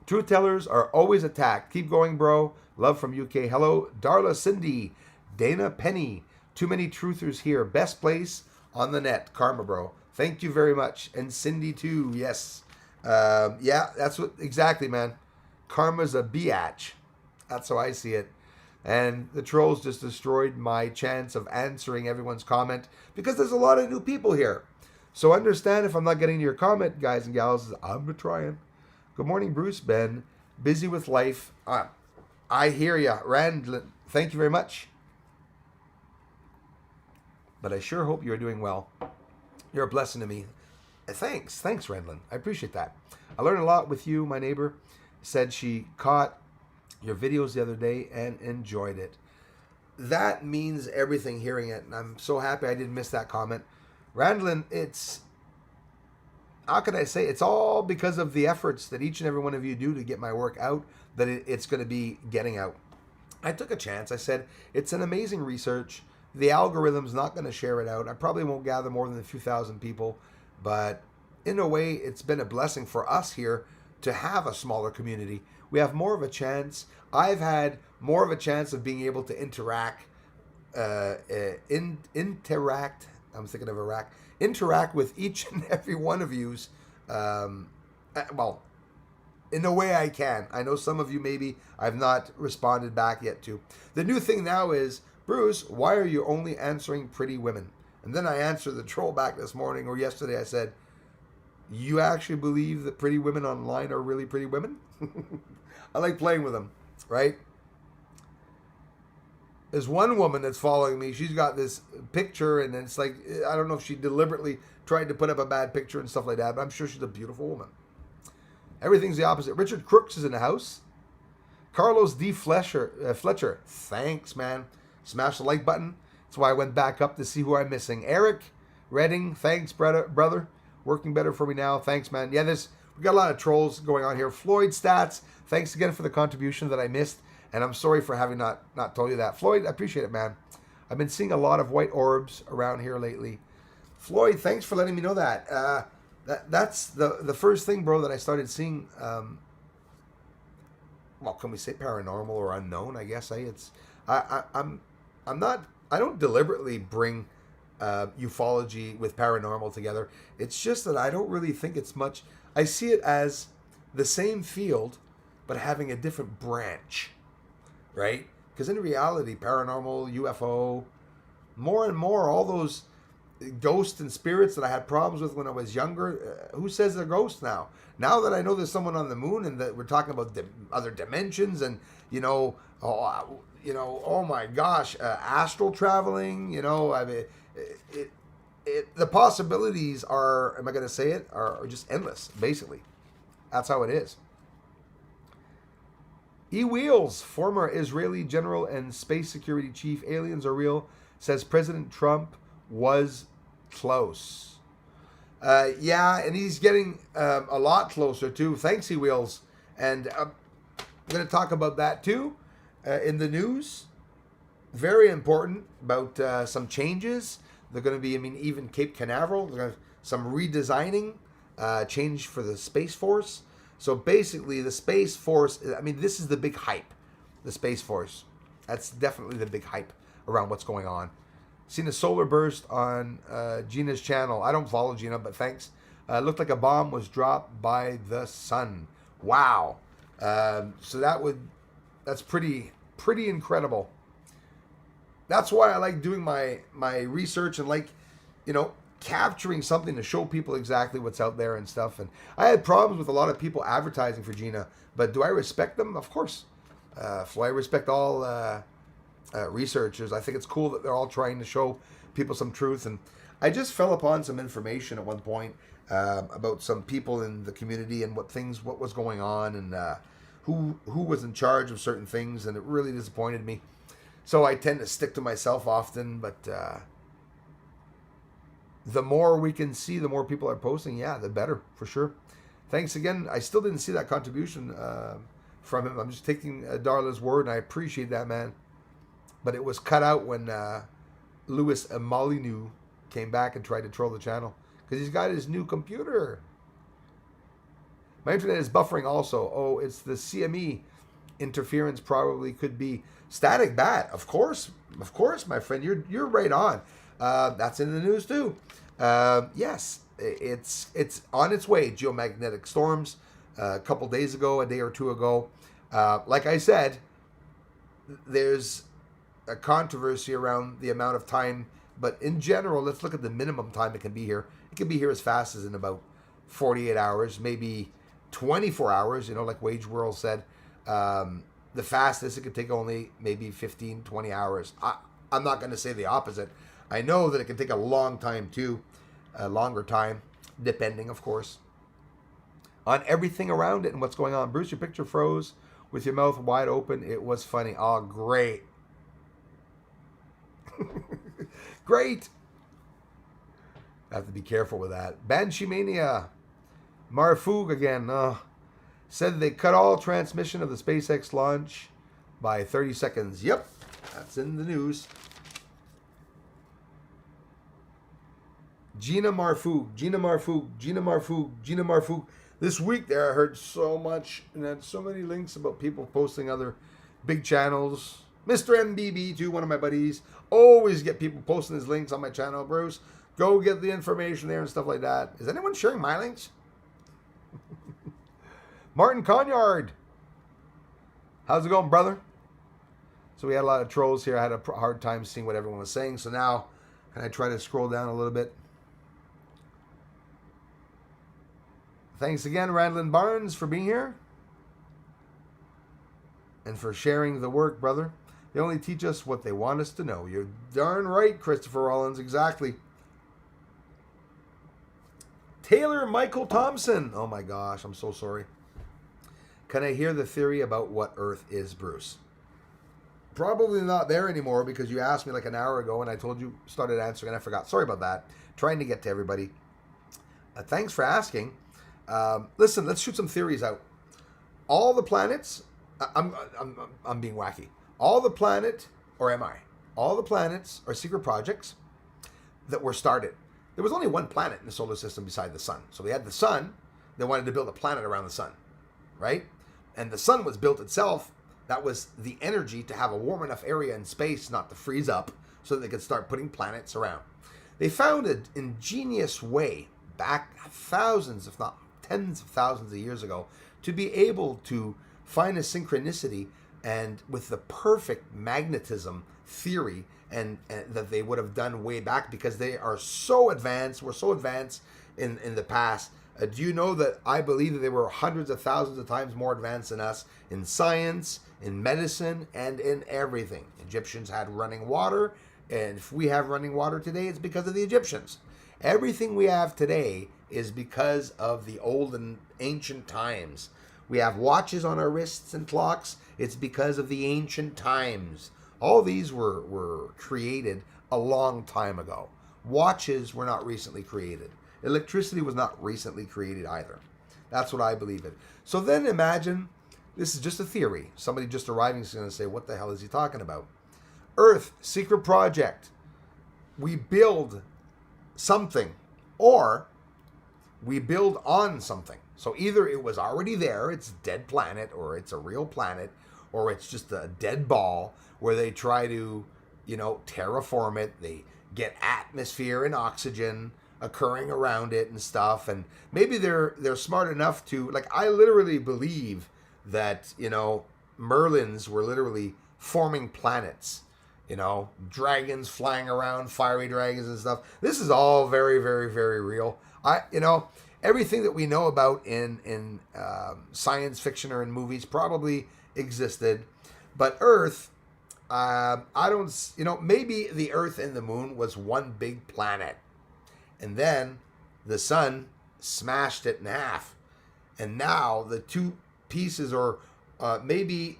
[SPEAKER 1] Truth tellers are always attacked. Keep going, bro. Love from UK. Hello, Darla Cindy, Dana Penny. Too many truthers here. Best place on the net. Karma, bro. Thank you very much. And Cindy too. Yes. Yeah, that's what exactly, man. Karma's a biatch. That's how I see it. And the trolls just destroyed my chance of answering everyone's comment because there's a lot of new people here. So understand if I'm not getting to your comment, guys and gals, I'm trying. Good morning, Bruce. Ben. Busy with life. I hear ya. Rand, thank you very much. But I sure hope you're doing well. You're a blessing to me. Thanks, Randlin. I appreciate that. I learned a lot with you. My neighbor said she caught your videos the other day and enjoyed it. That means everything hearing it, and I'm so happy I didn't miss that comment. Randlin, how can I say, it's all because of the efforts that each and every one of you do to get my work out, that it's going to be getting out. I took a chance. I said, it's an amazing research. The algorithm's not going to share it out. I probably won't gather more than a few thousand people, but in a way, it's been a blessing for us here to have a smaller community. We have more of a chance. I've had more of a chance of being able to interact. I'm thinking of Iraq. Interact with each and every one of yous. Well, in the way I can. I know some of you maybe I've not responded back yet to. The new thing now is, Bruce, why are you only answering pretty women? And then I answered the troll back this morning or yesterday. I said, you actually believe that pretty women online are really pretty women? I like playing with them, right? There's one woman that's following me. She's got this picture, and it's like, I don't know if she deliberately tried to put up a bad picture and stuff like that, but I'm sure she's a beautiful woman. Everything's the opposite. Richard Crooks is in the house. Carlos D. Fletcher, thanks, man. Smash the like button. That's why I went back up to see who I'm missing. Eric Redding, thanks, brother. Working better for me now. Thanks, man. Yeah, we got a lot of trolls going on here. Floyd Stats, thanks again for the contribution that I missed. And I'm sorry for having not told you that. Floyd, I appreciate it, man. I've been seeing a lot of white orbs around here lately. Floyd, thanks for letting me know that. That's the first thing, bro, that I started seeing well, can we say paranormal or unknown? I guess I'm not. I don't deliberately bring ufology with paranormal together. It's just that I don't really think it's much. I see it as the same field, but having a different branch, right? Because in reality, paranormal, UFO, more and more, all those ghosts and spirits that I had problems with when I was younger, who says they're ghosts now? Now that I know there's someone on the moon and that we're talking about other dimensions and, oh my gosh, astral traveling, I mean, the possibilities are, am I going to say it, are just endless, basically. That's how it is. E. Wheels, former Israeli general and space security chief, aliens are real, says President Trump was close. Yeah, and he's getting a lot closer too. Thanks, E. Wheels. And I'm going to talk about that too in the news. Very important about some changes. They're going to be, even Cape Canaveral, they're going to some redesigning, change for the Space Force. So basically, the Space Force, this is the big hype. The Space Force. That's definitely the big hype around what's going on. Seen a solar burst on Gina's channel. I don't follow Gina, but thanks. Looked like a bomb was dropped by the sun. Wow. So that's pretty incredible. That's why I like doing my research and capturing something to show people exactly what's out there and stuff. And I had problems with a lot of people advertising for Gina, but do I respect them? Of course. So I respect all researchers. I think it's cool that they're all trying to show people some truth. And I just fell upon some information at one point about some people in the community and what was going on and who was in charge of certain things, and it really disappointed me. So I tend to stick to myself often, but the more we can see, the more people are posting, the better, for sure. Thanks again. I still didn't see that contribution from him. I'm just taking Darla's word, and I appreciate that, man. But it was cut out when Louis Molyneux came back and tried to troll the channel because he's got his new computer. My internet is buffering also. Oh, it's the CME interference, probably could be static bat. Of course, my friend. You're right on. That's in the news too. Yes, it's on its way. Geomagnetic storms. A couple days ago, a day or two ago. Like I said, there's a controversy around the amount of time, but in general, let's look at the minimum time it can be here. It can be here as fast as in about 48 hours, maybe 24 hours, like Wage World said. The fastest, it could take only maybe 15, 20 hours. I'm not going to say the opposite. I know that it can take a long time too, a longer time, depending, of course, on everything around it and what's going on. Bruce, your picture froze with your mouth wide open. It was funny. Oh, great. Great. I have to be careful with that. Banshee Mania. Marfoog again. Said they cut all transmission of the SpaceX launch by 30 seconds. Yep. That's in the news. Gina Marfoog. This week there I heard so much and had so many links about people posting other big channels. Mr. MBB too, one of my buddies. Always get people posting his links on my channel, Bruce. Go get the information there and stuff like that. Is anyone sharing my links? Martin Conyard. How's it going, brother? So we had a lot of trolls here. I had a hard time seeing what everyone was saying. So now, can I try to scroll down a little bit? Thanks again, Randlin Barnes, for being here. And for sharing the work, brother. They only teach us what they want us to know. You're darn right, Christopher Rollins. Exactly. Taylor Michael Thompson. Oh my gosh, I'm so sorry. Can I hear the theory about what Earth is, Bruce? Probably not there anymore because you asked me like an hour ago and I told you, started answering and I forgot. Sorry about that. Trying to get to everybody. Thanks for asking. Listen, let's shoot some theories out. All the planets, I'm being wacky. All the planets are secret projects that were started. There was only one planet in the solar system beside the sun. So we had the sun. They wanted to build a planet around the sun, right? And the sun was built itself. That was the energy to have a warm enough area in space not to freeze up so that they could start putting planets around. They found an ingenious way back thousands, if not tens of thousands of years ago, to be able to find a synchronicity and with the perfect magnetism theory and that they would have done way back because they are so advanced. We're so advanced in the past. Do you know that I believe that they were hundreds of thousands of times more advanced than us in science, in medicine, and in everything? Egyptians had running water, and if we have running water today, it's because of the Egyptians. Everything we have today is because of the old and ancient times. We have watches on our wrists and clocks. It's because of the ancient times. All these were created a long time ago. Watches were not recently created. Electricity was not recently created either. That's what I believe in. So then imagine, this is just a theory. Somebody just arriving is going to say, what the hell is he talking about? Earth, secret project. We build something or we build on something. So either it was already there, it's a dead planet, or it's a real planet, or it's just a dead ball where they try to, terraform it. They get atmosphere and oxygen occurring around it and stuff. And maybe they're smart enough to, like, I literally believe that, Merlins were literally forming planets. Dragons flying around, fiery dragons and stuff. This is all very, very, very real. Everything that we know about in science fiction or in movies probably existed. But Earth, I don't, maybe the Earth and the moon was one big planet. And then the sun smashed it in half. And now the two pieces, or maybe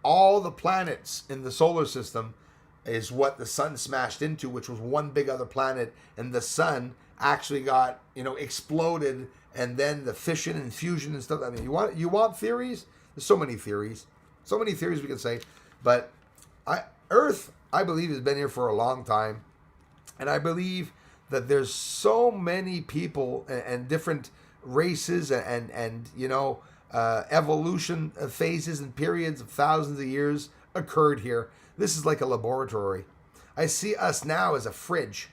[SPEAKER 1] all the planets in the solar system, is what the sun smashed into, which was one big other planet. And the sun actually got, exploded. And then the fission and fusion and stuff. I mean, you want theories? There's so many theories. So many theories we can say. But Earth, I believe, has been here for a long time. And I believe that there's so many people and different races and evolution phases and periods of thousands of years occurred here. This is like a laboratory. I see us now as a fridge.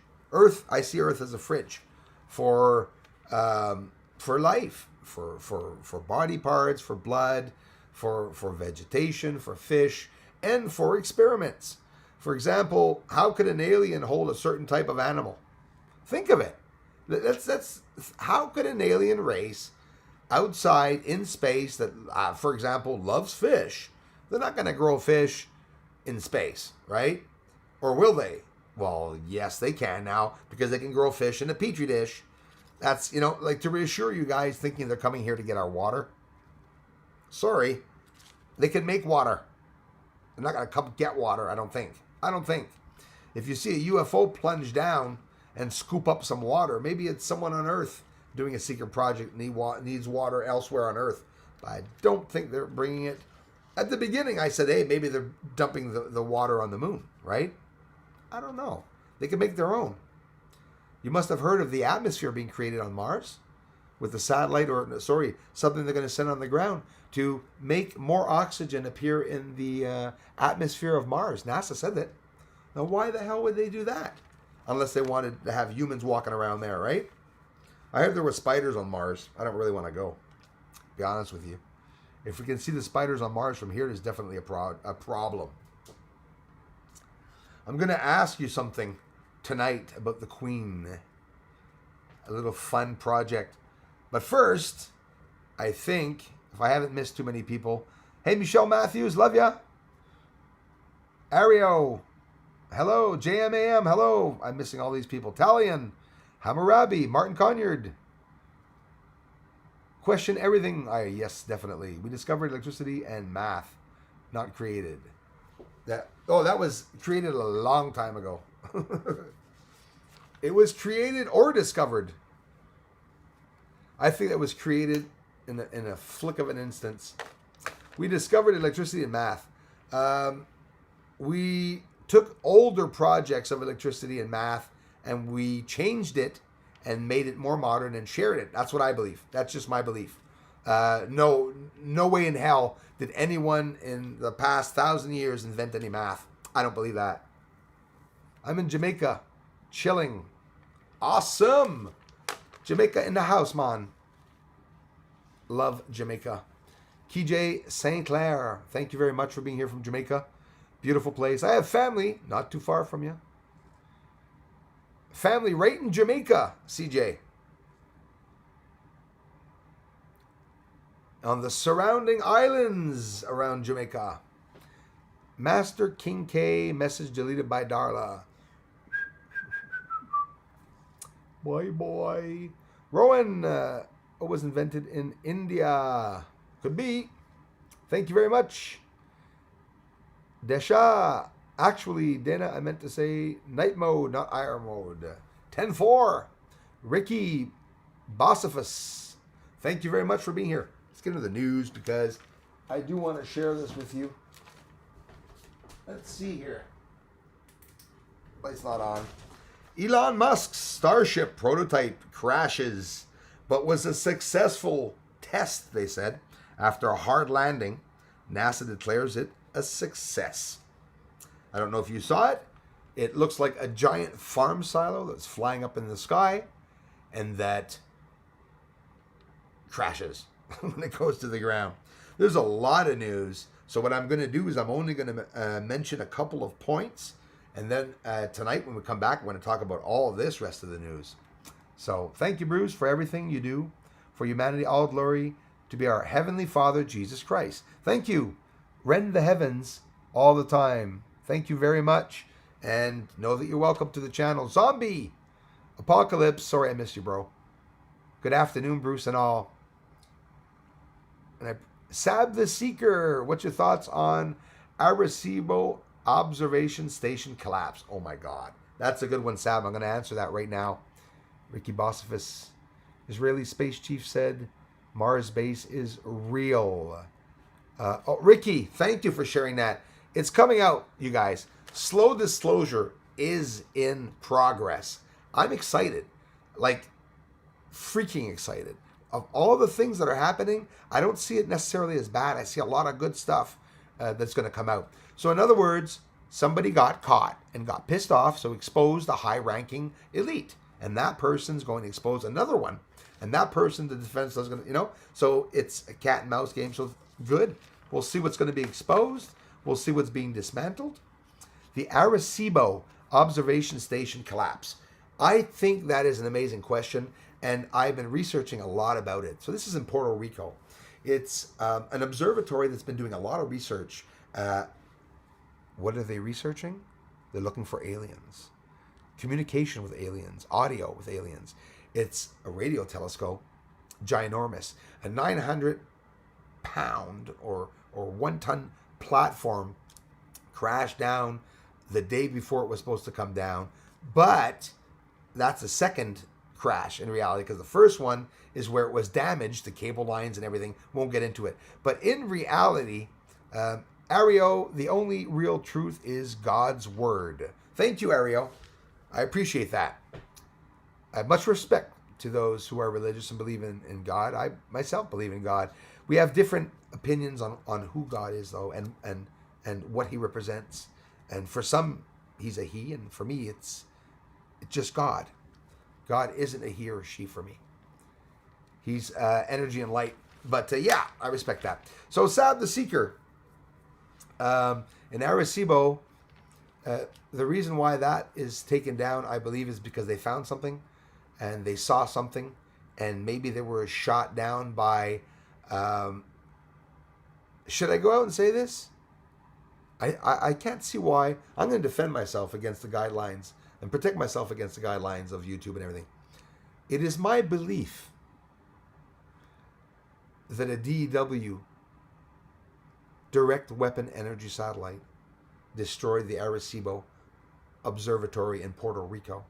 [SPEAKER 1] I see Earth as a fridge for life, for body parts, for blood, for vegetation, for fish, and for experiments. For example, how could an alien hold a certain type of animal? Think of it. That's how could an alien race outside in space that, for example, loves fish? They're not going to grow fish in space, right? Or will they? Well, yes, they can now because they can grow fish in a petri dish. That's, like to reassure you guys thinking they're coming here to get our water. Sorry, they can make water. They're not going to come get water, I don't think. If you see a UFO plunge down and scoop up some water, maybe it's someone on Earth doing a secret project needs water elsewhere on Earth. But I don't think they're bringing it. At the beginning, I said, hey, maybe they're dumping the water on the moon, right? I don't know. They can make their own. You must have heard of the atmosphere being created on Mars with the satellite, something they're going to send on the ground to make more oxygen appear in the atmosphere of Mars. NASA said that. Now, why the hell would they do that? Unless they wanted to have humans walking around there, right? I heard there were spiders on Mars. I don't really want to go, to be honest with you. If we can see the spiders on Mars from here, there's definitely a problem. I'm going to ask you something tonight about the Queen. A little fun project. But first, I think, if I haven't missed too many people, hey, Michelle Matthews, love ya. Ario, hello. JMAM, hello. I'm missing all these people. Talion, Hammurabi, Martin Conyard. Question everything. Yes, definitely. We discovered electricity and math, not created. That was created a long time ago. It was created or discovered. I think that was created in a flick of an instance. We discovered electricity and math. We took older projects of electricity and math and we changed it and made it more modern and shared it. That's what I believe. That's just my belief. No way in hell did anyone in the past 1,000 years invent any math. I don't believe that. I'm in Jamaica, chilling. Awesome. Jamaica in the house, man. Love Jamaica. KJ St. Clair, thank you very much for being here from Jamaica. Beautiful place. I have family not too far from you. Family right in Jamaica, CJ. On the surrounding islands around Jamaica. Master King K, message deleted by Darla. Boy. Rowan was invented in India. Could be. Thank you very much. Desha. Actually, Dana, I meant to say night mode, not IR mode. 10-4. Ricky Bossiphus. Thank you very much for being here. Let's get into the news because I do want to share this with you. Let's see here. Light's not on. Elon Musk's Starship prototype crashes, but was a successful test, they said. After a hard landing, NASA declares it a success. I don't know if you saw it. It looks like a giant farm silo that's flying up in the sky and that crashes when it goes to the ground. There's a lot of news. So what I'm going to do is I'm only going to mention a couple of points. And then tonight when we come back, we're going to talk about all of this rest of the news. So thank you, Bruce, for everything you do. For humanity, all glory to be our Heavenly Father, Jesus Christ. Thank you. Rend the heavens all the time. Thank you very much. And know that you're welcome to the channel. Zombie Apocalypse. Sorry I missed you, bro. Good afternoon, Bruce and all. And Sab the Seeker. What's your thoughts on Arecibo observation station collapse? Oh my God. That's a good one, Sab. I'm going to answer that right now. Ricky Bossiphus. Israeli space chief said Mars base is real. Ricky, thank you for sharing that. It's coming out, you guys. Slow disclosure is in progress. I'm excited. Like, freaking excited. Of all the things that are happening, I don't see it necessarily as bad. I see a lot of good stuff that's going to come out. So in other words, somebody got caught and got pissed off, so exposed a high-ranking elite. And that person's going to expose another one. And that person, the defense is going to, so it's a cat and mouse game. So good. We'll see what's going to be exposed. We'll see what's being dismantled. The Arecibo observation station collapse. I think that is an amazing question, and I've been researching a lot about it. So this is in Puerto Rico. It's an observatory that's been doing a lot of research. What are they researching? They're looking for aliens. Communication with aliens. Audio with aliens. It's a radio telescope, ginormous. A 900-pound or 1-ton platform crashed down the day before it was supposed to come down. But that's a second crash in reality, because the first one is where it was damaged, the cable lines and everything. Won't get into it. But in reality, Ario, the only real truth is God's word. Thank you, Ario. I appreciate that. I have much respect to those who are religious and believe in God. I myself believe in God. We have different opinions on who God is, though, and what he represents. And for some, he's a he, and for me, it's just God. God isn't a he or she for me. He's energy and light. But yeah, I respect that. So Sab the Seeker in Arecibo, the reason why that is taken down, I believe, is because they found something and they saw something, and maybe they were shot down by... should I go out and say this? I can't see why. I'm going to defend myself against the guidelines and protect myself against the guidelines of YouTube and everything. It is my belief that a DEW, direct weapon energy satellite, destroyed the Arecibo Observatory in Puerto Rico,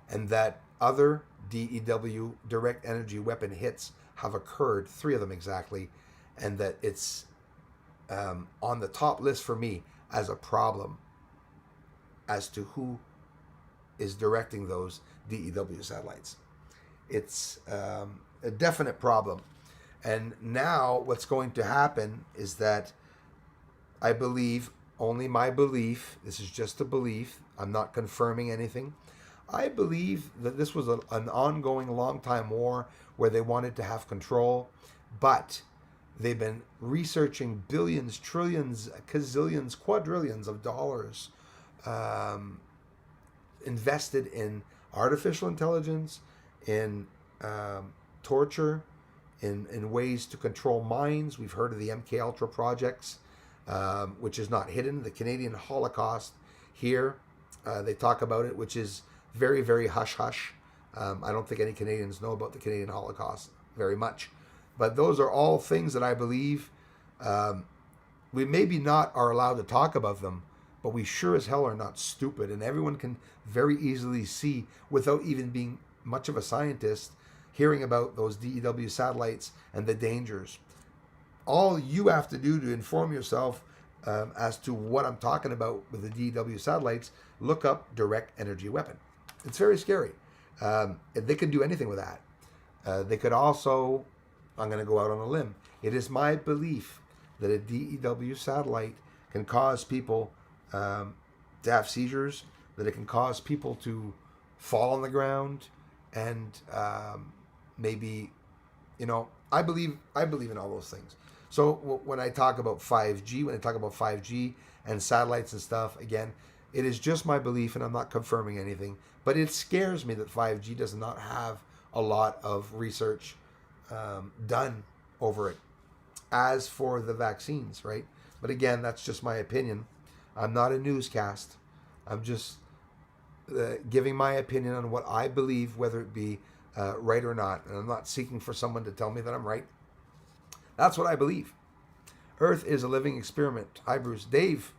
[SPEAKER 1] and that other DEW, direct energy weapon hits, have occurred, 3 of them exactly, and that it's on the top list for me as a problem as to who is directing those DEW satellites. It's a definite problem. And now what's going to happen is that I believe, only my belief, this is just a belief, I'm not confirming anything. I believe that this was an ongoing long time war where they wanted to have control, but they've been researching billions, trillions, gazillions, quadrillions of dollars invested in artificial intelligence, in torture, in ways to control minds. We've heard of the MK Ultra projects, which is not hidden. The Canadian Holocaust here, they talk about it, which is very, very hush hush. I don't think any Canadians know about the Canadian Holocaust very much. But those are all things that I believe we maybe not are allowed to talk about them, but we sure as hell are not stupid. And everyone can very easily see, without even being much of a scientist, hearing about those DEW satellites and the dangers. All you have to do to inform yourself as to what I'm talking about with the DEW satellites, look up direct energy weapon. It's very scary. They could do anything with that. They could also, I'm going to go out on a limb. It is my belief that a DEW satellite can cause people to have seizures, that it can cause people to fall on the ground, and maybe, I believe in all those things. So when I talk about 5G, and satellites and stuff, again, it is just my belief, and I'm not confirming anything. But it scares me that 5G does not have a lot of research done over it. As for the vaccines, right? But again, that's just my opinion. I'm not a newscast. I'm just giving my opinion on what I believe, whether it be right or not. And I'm not seeking for someone to tell me that I'm right. That's what I believe. Earth is a living experiment. Hi, Bruce. Dave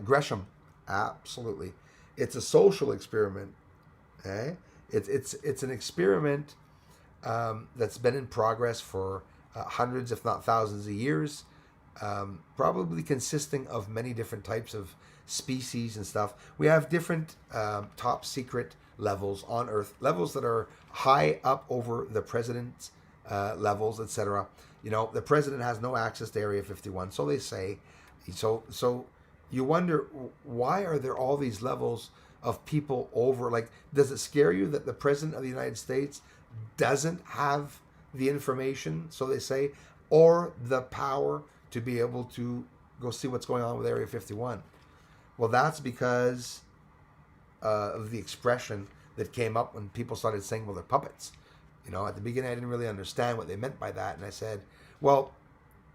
[SPEAKER 1] Gresham. Absolutely. It's a social experiment. Okay? It's an experiment that's been in progress for hundreds, if not thousands of years, probably consisting of many different types of species and stuff. We have different top secret levels on Earth, levels that are high up over the president's levels, etc. The president has no access to Area 51, so they say. So you wonder, why are there all these levels of people over? Like, does it scare you that the president of the United States doesn't have the information, so they say, or the power to be able to go see what's going on with Area 51? Well, that's because of the expression that came up when people started saying, well, they're puppets. At the beginning, I didn't really understand what they meant by that. And I said, well,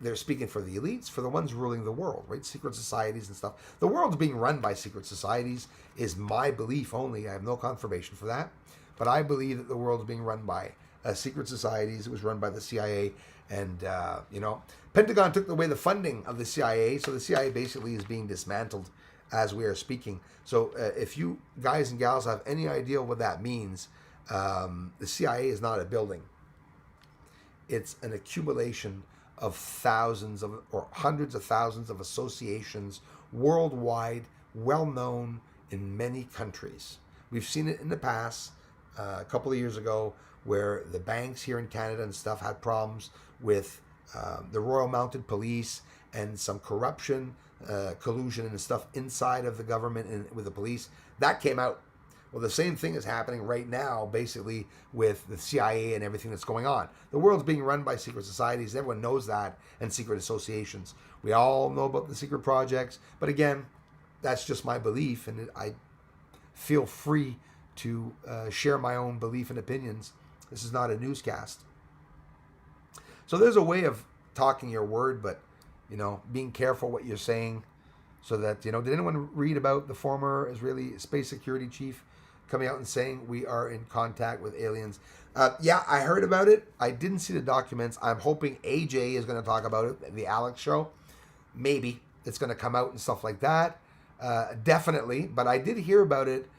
[SPEAKER 1] they're speaking for the elites, for the ones ruling the world, right? Secret societies and stuff. The world's being run by secret societies is my belief only. I have no confirmation for that. But I believe that the world's being run by secret societies. It was run by the CIA. And, Pentagon took away the funding of the CIA. So the CIA basically is being dismantled as we are speaking. So if you guys and gals have any idea what that means, the CIA is not a building. It's an accumulation of thousands of or hundreds of thousands of associations worldwide, well known in many countries. We've seen it in the past, a couple of years ago, where the banks here in Canada and stuff had problems with the Royal Mounted Police and some corruption, collusion and stuff inside of the government and with the police. That came out. Well, the same thing is happening right now, basically, with the CIA and everything that's going on. The world's being run by secret societies. Everyone knows that, and secret associations. We all know about the secret projects. But again, that's just my belief, and I feel free to share my own belief and opinions. This is not a newscast. So there's a way of talking your word, but, being careful what you're saying, so that, did anyone read about the former Israeli space security chief coming out and saying we are in contact with aliens? Yeah, I heard about it. I didn't see the documents. I'm hoping AJ is going to talk about it, the Alex show. Maybe it's going to come out and stuff like that. Definitely. But I did hear about it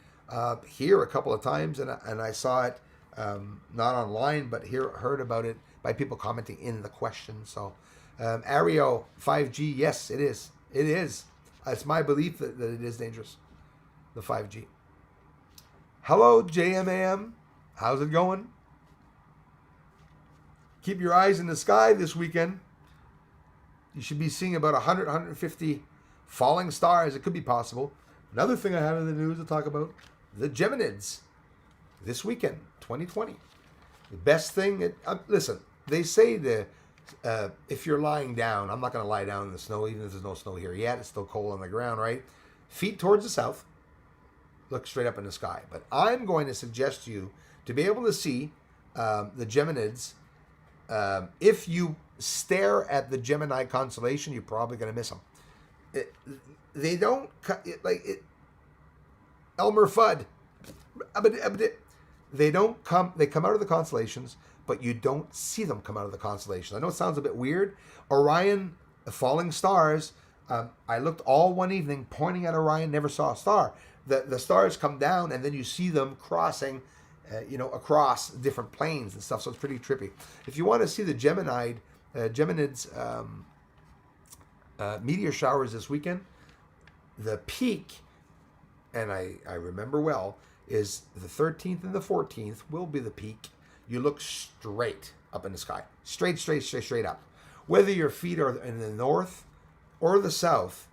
[SPEAKER 1] here a couple of times, and I saw it not online, but heard about it by people commenting in the question. So, Aereo 5G, yes, it is. It is. It's my belief that it is dangerous, the 5G. Hello, JMAM. How's it going? keep your eyes in the sky this weekend. You should be seeing about 100, 150 falling stars. It could be possible. Another thing I have in the news to talk about, the Geminids this weekend, 2020. The best thing, listen, they say if you're lying down, I'm not going to lie down in the snow, even if there's no snow here yet. It's still cold on the ground, right? Feet towards the south. Look straight up in the sky. But I'm going to suggest to you to be able to see the Geminids. If you stare at the Gemini constellation, you're probably going to miss them. They don't Elmer Fudd. They don't come. They come out of the constellations, but you don't see them come out of the constellations. I know it sounds a bit weird. Orion, the falling stars. I looked all one evening, pointing at Orion, never saw a star. The stars come down, and then you see them crossing, across different planes and stuff. So it's pretty trippy. If you want to see the Geminids meteor showers this weekend, the peak, and I remember well, is the 13th and the 14th will be the peak. You look straight up in the sky. Straight up. Whether your feet are in the north or the south,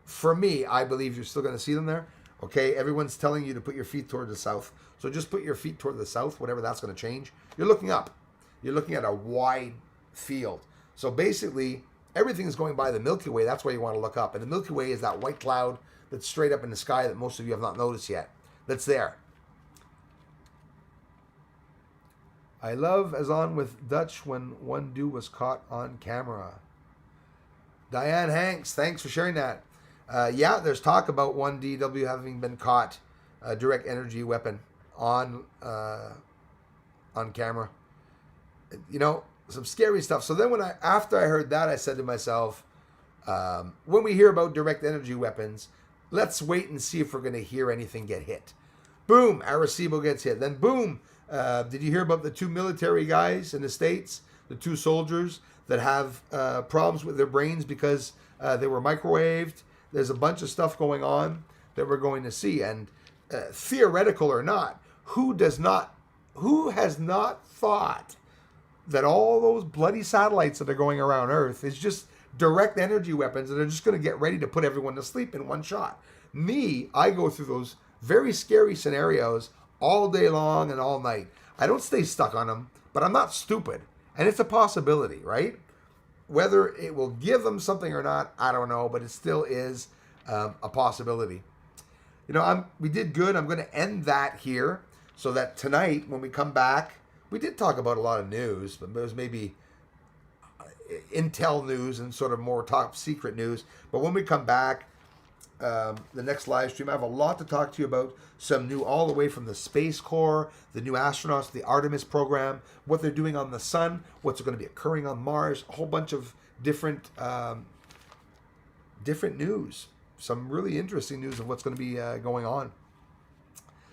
[SPEAKER 1] for me, I believe you're still going to see them there. Okay, everyone's telling you to put your feet toward the south. So just put your feet toward the south, whatever that's going to change. You're looking up. You're looking at a wide field. So basically, everything is going by the Milky Way. That's why you want to look up. And the Milky Way is that white cloud that's straight up in the sky that most of you have not noticed yet. That's there. I love as on with Dutch when one dude was caught on camera. Diane Hanks, thanks for sharing that. Yeah, there's talk about one DW having been caught, a direct energy weapon on camera. Some scary stuff. So then after I heard that, I said to myself, when we hear about direct energy weapons, let's wait and see if we're going to hear anything get hit. Boom, Arecibo gets hit. Then boom, did you hear about the two military guys in the States, the two soldiers that have problems with their brains because they were microwaved? There's a bunch of stuff going on that we're going to see. And theoretical or not, who has not thought that all those bloody satellites that are going around Earth is just direct energy weapons that are just going to get ready to put everyone to sleep in one shot? I go through those very scary scenarios all day long and all night. I don't stay stuck on them, but I'm not stupid. And it's a possibility, right? Whether it will give them something or not, I don't know, but it still is a possibility. We did good. I'm going to end that here so that tonight when we come back, we did talk about a lot of news, but it was maybe intel news and sort of more top secret news. But when we come back, the next live stream, I have a lot to talk to you about. Some new all the way from the Space Corps, the new astronauts, the Artemis program, what they're doing on the sun, what's going to be occurring on Mars, a whole bunch of different news. Some really interesting news of what's going to be going on.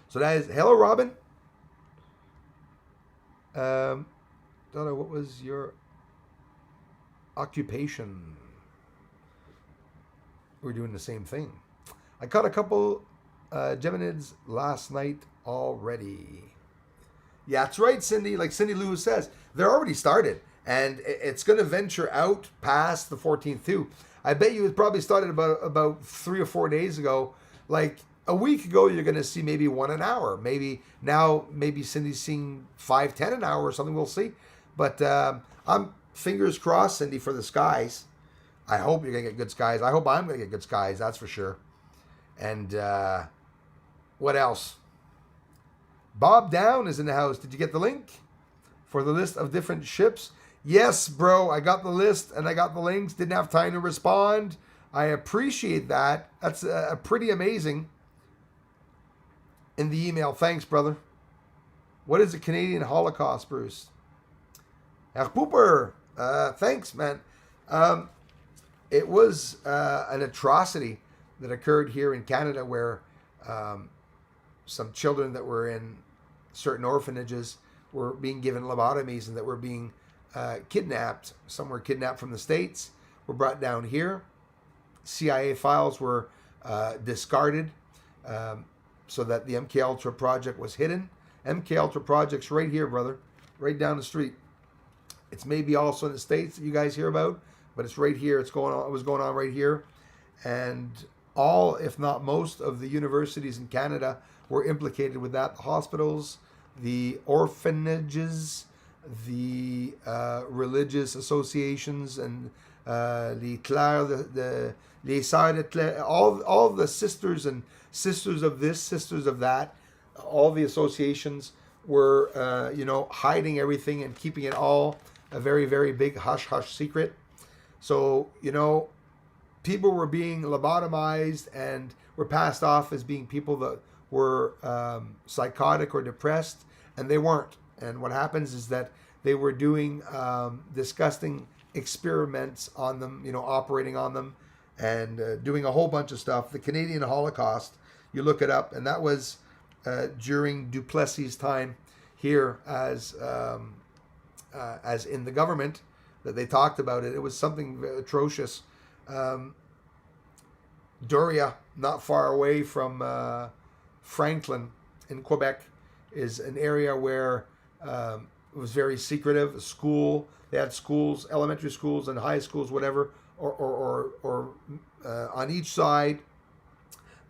[SPEAKER 1] So that is, hello, Robin. Donna, what was your occupation? We're doing the same thing. I caught a couple Geminids last night already. Yeah, that's right, Cindy. Like Cindy Lewis says, they're already started. And it's going to venture out past the 14th too. I bet you it probably started about 3 or 4 days ago. Like a week ago, you're going to see maybe 1 an hour. Maybe Cindy's seeing 5, 10 an hour or something. We'll see. But I'm fingers crossed, Cindy, for the skies. I hope you're going to get good skies. I hope I'm going to get good skies. That's for sure. And what else? Bob Down is in the house. Did you get the link for the list of different ships? Yes, bro. I got the list and I got the links. Didn't have time to respond. I appreciate that. That's pretty amazing. In the email. Thanks, brother. What is the Canadian Holocaust, Bruce? Herr Pooper. Thanks, man. It was an atrocity that occurred here in Canada where some children that were in certain orphanages were being given lobotomies and that were being kidnapped. Some were kidnapped from the States, were brought down here. CIA files were discarded so that the MK Ultra project was hidden. MK Ultra project's right here, brother. Right down the street. It's maybe also in the States that you guys hear about, but it's right here. It's going on. It was going on right here, and all, if not most, of the universities in Canada were implicated with that. The hospitals, the orphanages, the religious associations, and les clercs, les sœurs de clercs, all the sisters and sisters of this, sisters of that, all the associations were, hiding everything and keeping it all a very, very big hush hush secret. So, people were being lobotomized and were passed off as being people that were psychotic or depressed, and they weren't. And what happens is that they were doing disgusting experiments on them, operating on them, and doing a whole bunch of stuff. The Canadian Holocaust, you look it up, and that was during Duplessis' time here as in the government, that they talked about it. It was something atrocious. Doria, not far away from Franklin in Quebec, is an area where it was very secretive. A school, they had schools, elementary schools and high schools, whatever, or on each side.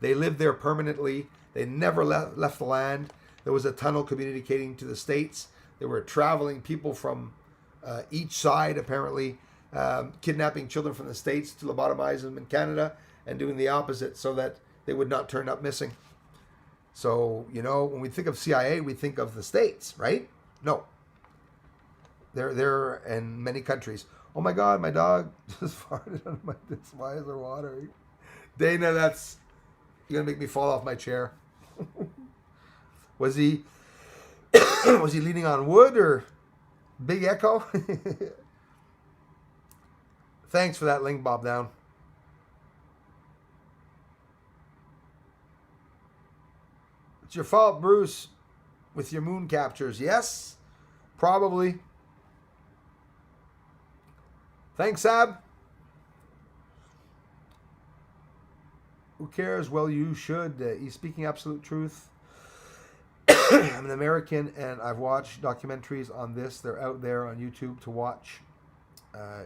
[SPEAKER 1] They lived there permanently. They never left the land. There was a tunnel communicating to the States. There were traveling people from each side, apparently, kidnapping children from the States to lobotomize them in Canada, and doing the opposite so that they would not turn up missing. So, when we think of CIA, we think of the States, right? No. They're in many countries. Oh my God, my dog just farted on my disc. Why is there water? Dana, you're going to make me fall off my chair. Was he leaning on wood or big echo? Thanks for that link, Bob Down. It's your fault, Bruce, with your moon captures. Yes, probably. Thanks, Ab. Who cares? Well, you should. He's speaking absolute truth. I'm an American, and I've watched documentaries on this. They're out there on YouTube to watch.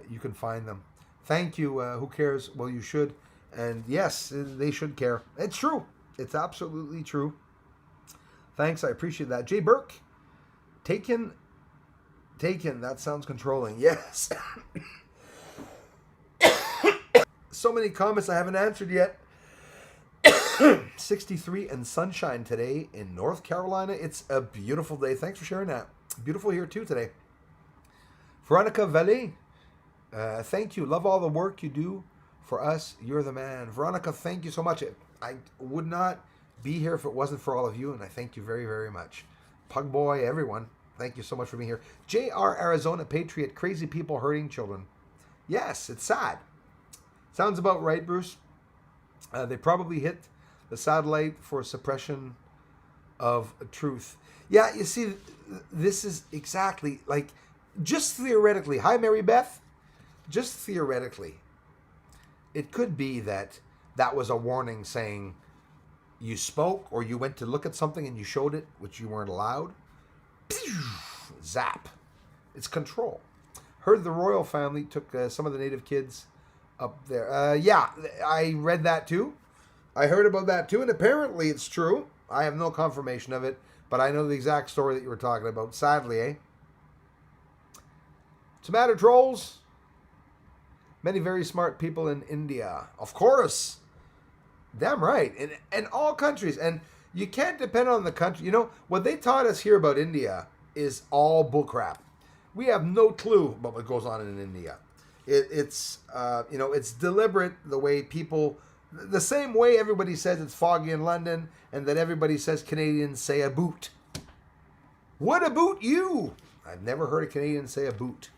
[SPEAKER 1] You can find them. Thank you. Who cares? Well, you should. And yes, they should care. It's true. It's absolutely true. Thanks. I appreciate that. Jay Burke. Taken. That sounds controlling. Yes. So many comments I haven't answered yet. 63 and sunshine today in North Carolina. It's a beautiful day. Thanks for sharing that. Beautiful here too today. Veronica Vallée, thank you. Love all the work you do for us. You're the man. Veronica, thank you so much. I would not be here if it wasn't for all of you, and I thank you very, very much. Pug Boy, everyone, thank you so much for being here. JR Arizona Patriot, crazy people hurting children. Yes, it's sad. Sounds about right, Bruce. They probably hit the satellite for suppression of truth. Yeah, you see, this is exactly like, just theoretically. Hi, Mary Beth. Just theoretically, it could be that was a warning saying you spoke or you went to look at something and you showed it, which you weren't allowed. Zap. It's control. Heard the royal family took some of the native kids up there. Yeah, I read that too. I heard about that too, and apparently it's true. I have no confirmation of it, but I know the exact story that you were talking about. Sadly, eh? What's the matter, trolls? Many very smart people in India. Of course. Damn right. In all countries. And you can't depend on the country. What they taught us here about India is all bullcrap. We have no clue about what goes on in India. It's deliberate the way people, the same way everybody says it's foggy in London and that everybody says Canadians say a boot. What about you? I've never heard a Canadian say a boot.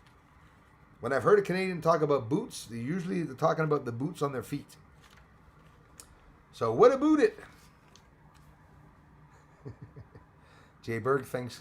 [SPEAKER 1] When I've heard a Canadian talk about boots, they're talking about the boots on their feet. So what about it? Jay Berg, thanks